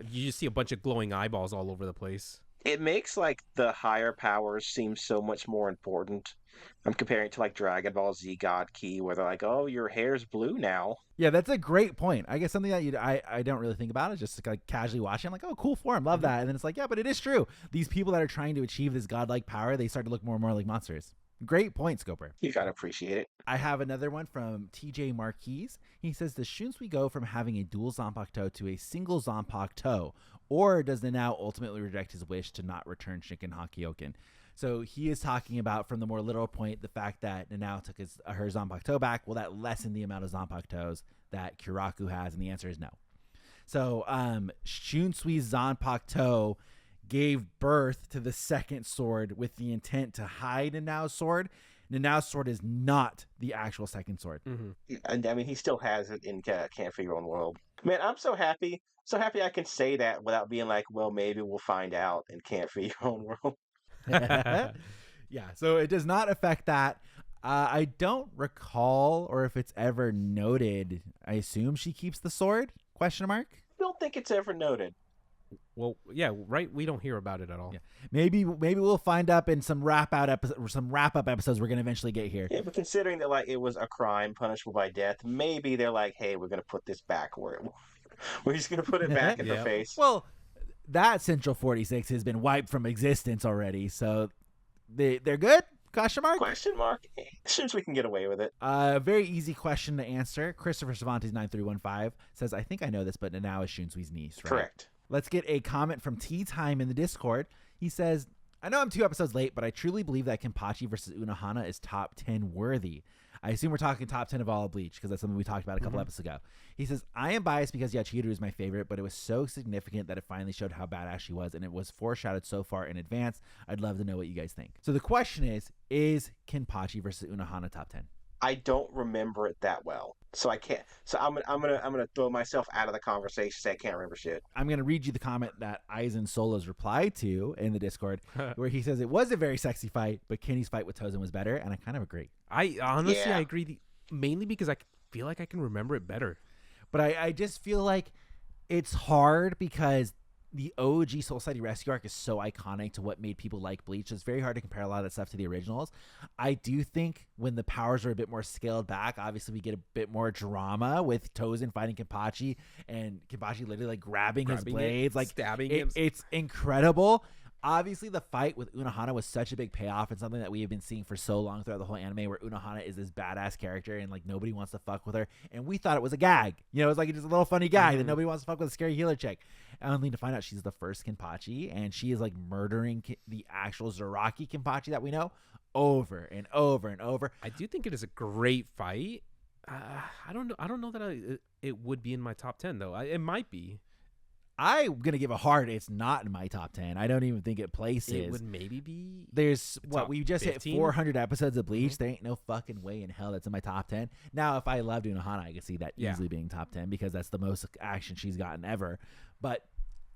You just see a bunch of glowing eyeballs all over the place. It makes like the higher powers seem so much more important. I'm comparing it to like Dragon Ball Z God Key, where they're like, oh, your hair's blue now. Yeah, that's a great point. I guess something that I don't really think about is just like casually watching. I'm like, oh, cool form, love that. And then it's like, yeah, but it is true. These people that are trying to achieve this godlike power, they start to look more and more like monsters. Great point, Scoper. You gotta appreciate it. I have another one from TJ Marquise. He says, does Shunsui go from having a dual Zanpakuto to a single Zanpakuto, or does Nanao ultimately reject his wish to not return Shinken Hakkyoken? So he is talking about, from the more literal point, the fact that Nanao took her Zanpakuto back. Will that lessen the amount of Zanpakutos that Kiraku has? And the answer is no. So Shunsui's Zanpakuto gave birth to the second sword with the intent to hide Nanao's sword. Nanao's sword is not the actual second sword. And I mean, he still has it in Can't Figure Your Own World. Man, I'm so happy. So happy I can say that without being like, well, maybe we'll find out in Can't Figure Your Own World. Yeah, so it does not affect that. I don't recall, or if it's ever noted, I assume she keeps the sword? Question mark? I don't think it's ever noted. Well, yeah, right. We don't hear about it at all. Yeah. Maybe we'll find up in some wrap up episodes we're gonna eventually get here. Yeah, but considering that like it was a crime punishable by death, maybe they're like, hey, we're gonna put this back where we're just gonna put it back in the face. Well, that Central 46 has been wiped from existence already, so they're good. Question mark? Question mark? Since we can get away with it. Very easy question to answer. Christopher Cervantes 9315 says, I think I know this, but Nanao is Shunsui's niece, right? Correct. Let's get a comment from Tea Time in the Discord. He says, I know I'm 2 episodes late, but I truly believe that Kenpachi versus Unohana is top 10 worthy. I assume we're talking top 10 of all of Bleach because that's something we talked about a couple episodes ago. He says, I am biased because Yachiru is my favorite, but it was so significant that it finally showed how badass she was, and it was foreshadowed so far in advance. I'd love to know what you guys think. So the question is Kenpachi versus Unohana top 10? I don't remember it that well, so I can't. So I'm gonna throw myself out of the conversation. Say I can't remember shit. I'm gonna read you the comment that Aizen Solo's replied to in the Discord, where he says it was a very sexy fight, but Kenny's fight with Tozen was better, and I kind of agree. I honestly I agree, mainly because I feel like I can remember it better. But I just feel like it's hard because the OG Soul Society Rescue arc is so iconic to what made people like Bleach. It's very hard to compare a lot of that stuff to the originals. I do think when the powers are a bit more scaled back, obviously we get a bit more drama with Tozen fighting Kenpachi and Kenpachi literally like grabbing his blades, like stabbing him. It's incredible. Obviously, the fight with Unohana was such a big payoff and something that we have been seeing for so long throughout the whole anime, where Unohana is this badass character and like nobody wants to fuck with her. And we thought it was a gag. You know, it was like just a little funny guy that nobody wants to fuck with a scary healer chick. Only to find out she's the first Kenpachi, and she is like murdering the actual Zaraki Kenpachi that we know over and over and over. I do think it is a great fight. I don't know that it would be in my top 10 though. It might be. I'm gonna give a hard. It's not in my top 10. I don't even think it places. It would maybe be. There's what we just 15? hit 400 episodes of Bleach. There ain't no fucking way in hell that's in my top 10. Now, if I loved Unohana, I could see that easily being top 10 because that's the most action she's gotten ever. But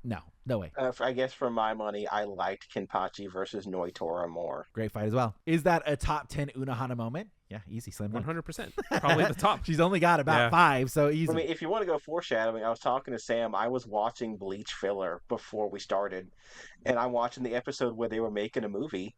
no way. I guess for my money, I liked Kenpachi versus Noitora more. Great fight as well. Is that a top 10 Unohana moment? Yeah, easy, slam dunk. 100%. Probably the top. She's only got about 5, so easy. I mean, if you want to go foreshadowing, I was talking to Sam. I was watching Bleach filler before we started, and I'm watching the episode where they were making a movie,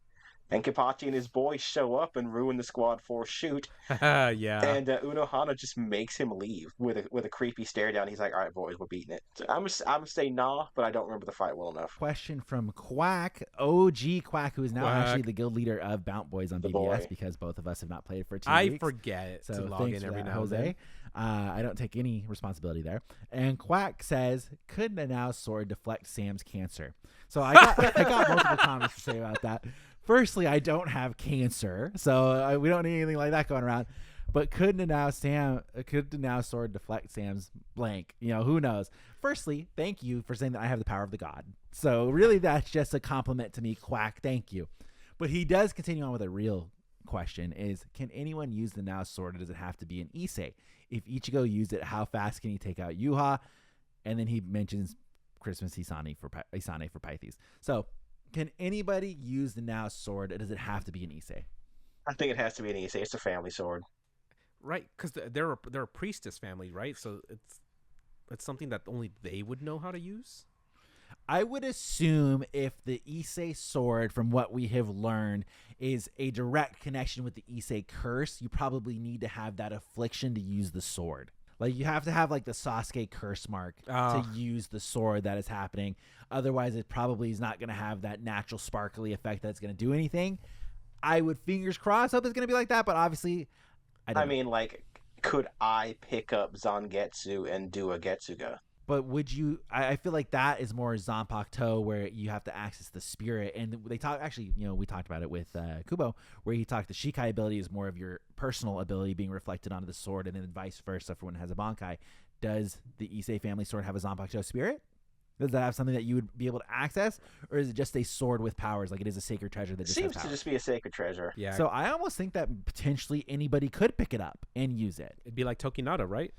and Kenpachi and his boys show up and ruin the Squad 4 shoot. Yeah. And Unohana just makes him leave with a creepy stare down. He's like, "All right, boys, we're beating it." So I'm gonna say nah, but I don't remember the fight well enough. Question from Quack, OG Quack, who is now actually the guild leader of Bout Boys on BBS because both of us have not played for 2 weeks. I forget so to log in every now and then. I don't take any responsibility there. And Quack says, could Nanao's sword deflect Sam's cancer? So I got multiple comments to say about that. Firstly, I don't have cancer, so we don't need anything like that going around. But could Nanao's sword deflect Sam's blank? You know, who knows? Firstly, thank you for saying that I have the power of the god. So really, that's just a compliment to me, Quack. Thank you. But he does continue on with a real question: is can anyone use the Nanao's sword, or does it have to be an Issei? If Ichigo used it, how fast can he take out Yuha? And then he mentions Christmas Isane for Pythes. So, can anybody use the Nanao's sword, or does it have to be an Issei? I think it has to be an Issei. It's a family sword. Right, because they're a priestess family, right? So it's something that only they would know how to use. I would assume if the Issei sword, from what we have learned, is a direct connection with the Issei curse, you probably need to have that affliction to use the sword. Like, you have to have, like, the Sasuke curse mark to use the sword that is happening. Otherwise, it probably is not going to have that natural sparkly effect that's going to do anything. I would, fingers crossed, hope it's going to be like that, but obviously, I mean, like, could I pick up Zangetsu and do a Getsuga? But would you? I feel like that is more Zanpakuto, where you have to access the spirit. And they talk. Actually, you know, we talked about it with Kubo, where he talked the Shikai ability is more of your personal ability being reflected onto the sword, and then vice versa for when it has a Bankai. Does the Issei family sword have a Zanpakuto spirit? Does that have something that you would be able to access, or is it just a sword with powers, like it is a sacred treasure that just seems has to powers? just be a sacred treasure? Yeah. So I almost think that potentially anybody could pick it up and use it. It'd be like Tokinata, right?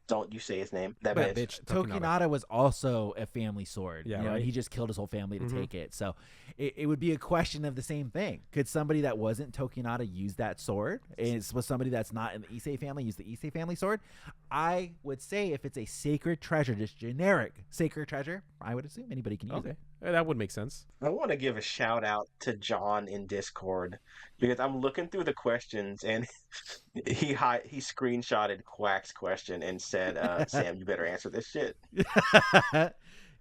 Don't you say his name? That But bitch. Tokinata was also a family sword. Yeah, you know, right? and he just killed his whole family to take it. So it would be a question of the same thing. Could somebody that wasn't Tokinata use that sword? Was somebody that's not in the Issei family use the Issei family sword? I would say if it's a sacred treasure, just generic sacred treasure, I would assume anybody can use it. That would make sense. I want to give a shout out to John in Discord because I'm looking through the questions and he screenshotted Quack's question and said, "Sam, you better answer this shit."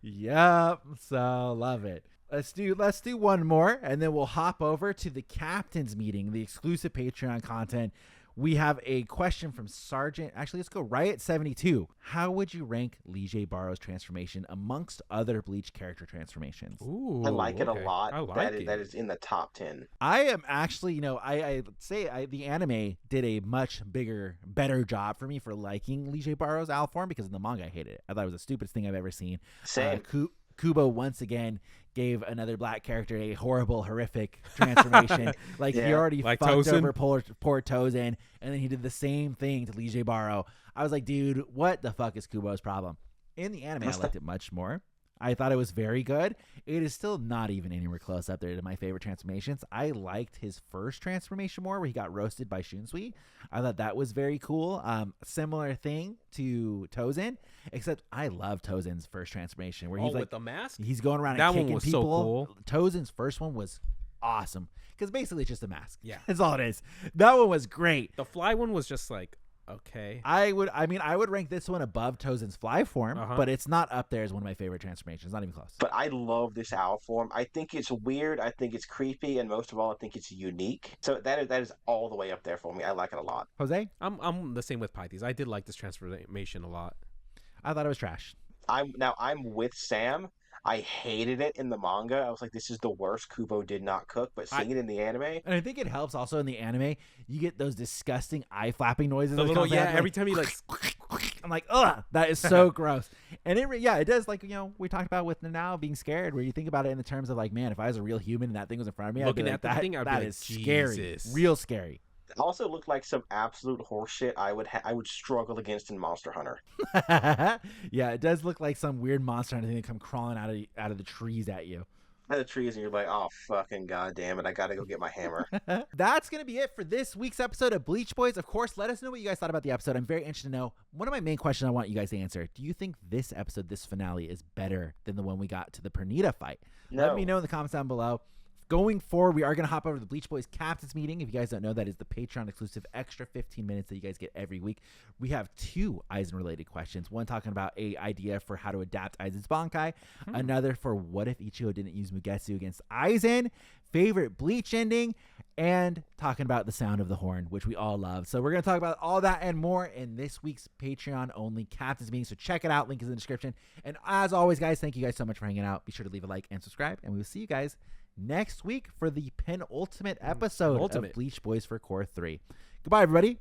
Yep. So love it. Let's do one more, and then we'll hop over to the captain's meeting, the exclusive Patreon content, We have a question from Sergeant. Actually, let's go Riot72. How would you rank Lille Barro's transformation amongst other Bleach character transformations? Ooh, I like it a okay. lot. I like it. That is in the top 10. I am actually, I say the anime did a much better job for me for liking Lille Barro's Al form, because in the manga I hated it. I thought it was the stupidest thing I've ever seen. Same. Kubo once again gave another black character a horrible, horrific transformation. He already like fucked Tozen? over poor Tozen, and then he did the same thing to Lille Barro. I was like, dude, what the fuck is Kubo's problem? In the anime, I liked it much more. I thought it was very good. It is still not even anywhere close up there to my favorite transformations. I liked his first transformation more, where he got roasted by Shunsui. I thought that was very cool. Similar thing to Tozen, except I love Tozen's first transformation, where he's with the mask. He's going around That and one kicking was people. so cool. Tozen's first one was awesome, because basically it's just a mask. Yeah. That's all it is. That one was great. The fly one was just like, okay. I would rank this one above Tozen's fly form, but it's not up there as one of my favorite transformations. Not even close. But I love this owl form. I think it's weird. I think it's creepy, and most of all, I think it's unique. So that is all the way up there for me. I like it a lot. Jose? I'm the same with Pythes. I did like this transformation a lot. I thought it was trash. I'm with Sam. I hated it in the manga. I was like, this is the worst Kubo did not cook, but seeing it in the anime. And I think it helps also in the anime, you get those disgusting eye flapping noises. The little, every time he I'm like, ugh, that is so gross. And it does, we talked about with Nanao being scared, where you think about it in the terms of like, man, if I was a real human and that thing was in front of me, looking I'd be like, at the thing, I'd be that like, is scary. Jesus. Real scary. It also looked like some absolute horseshit I would struggle against in Monster Hunter. Yeah, it does look like some weird monster hunter thing that come crawling out of the trees at you. At the trees, and you're like, oh, fucking goddamn it, I gotta go get my hammer. That's going to be it for this week's episode of Bleach Boys. Of course, let us know what you guys thought about the episode. I'm very interested to know. One of my main questions I want you guys to answer, do you think this episode, this finale, is better than the one we got to the Pernita fight? No. Let me know in the comments down below. Going forward, we are going to hop over to the Bleach Boys Captain's Meeting. If you guys don't know, that is the Patreon exclusive extra 15 minutes that you guys get every week. We have 2 Aizen-related questions. One talking about a idea for how to adapt Aizen's Bankai. Another for what if Ichigo didn't use Mugetsu against Aizen. Favorite Bleach ending. And talking about the sound of the horn, which we all love. So we're going to talk about all that and more in this week's Patreon-only Captain's Meeting. So check it out. Link is in the description. And as always, guys, thank you guys so much for hanging out. Be sure to leave a like and subscribe. And we will see you guys next week for the penultimate episode of Bleach Boys for Core 3. Goodbye, everybody.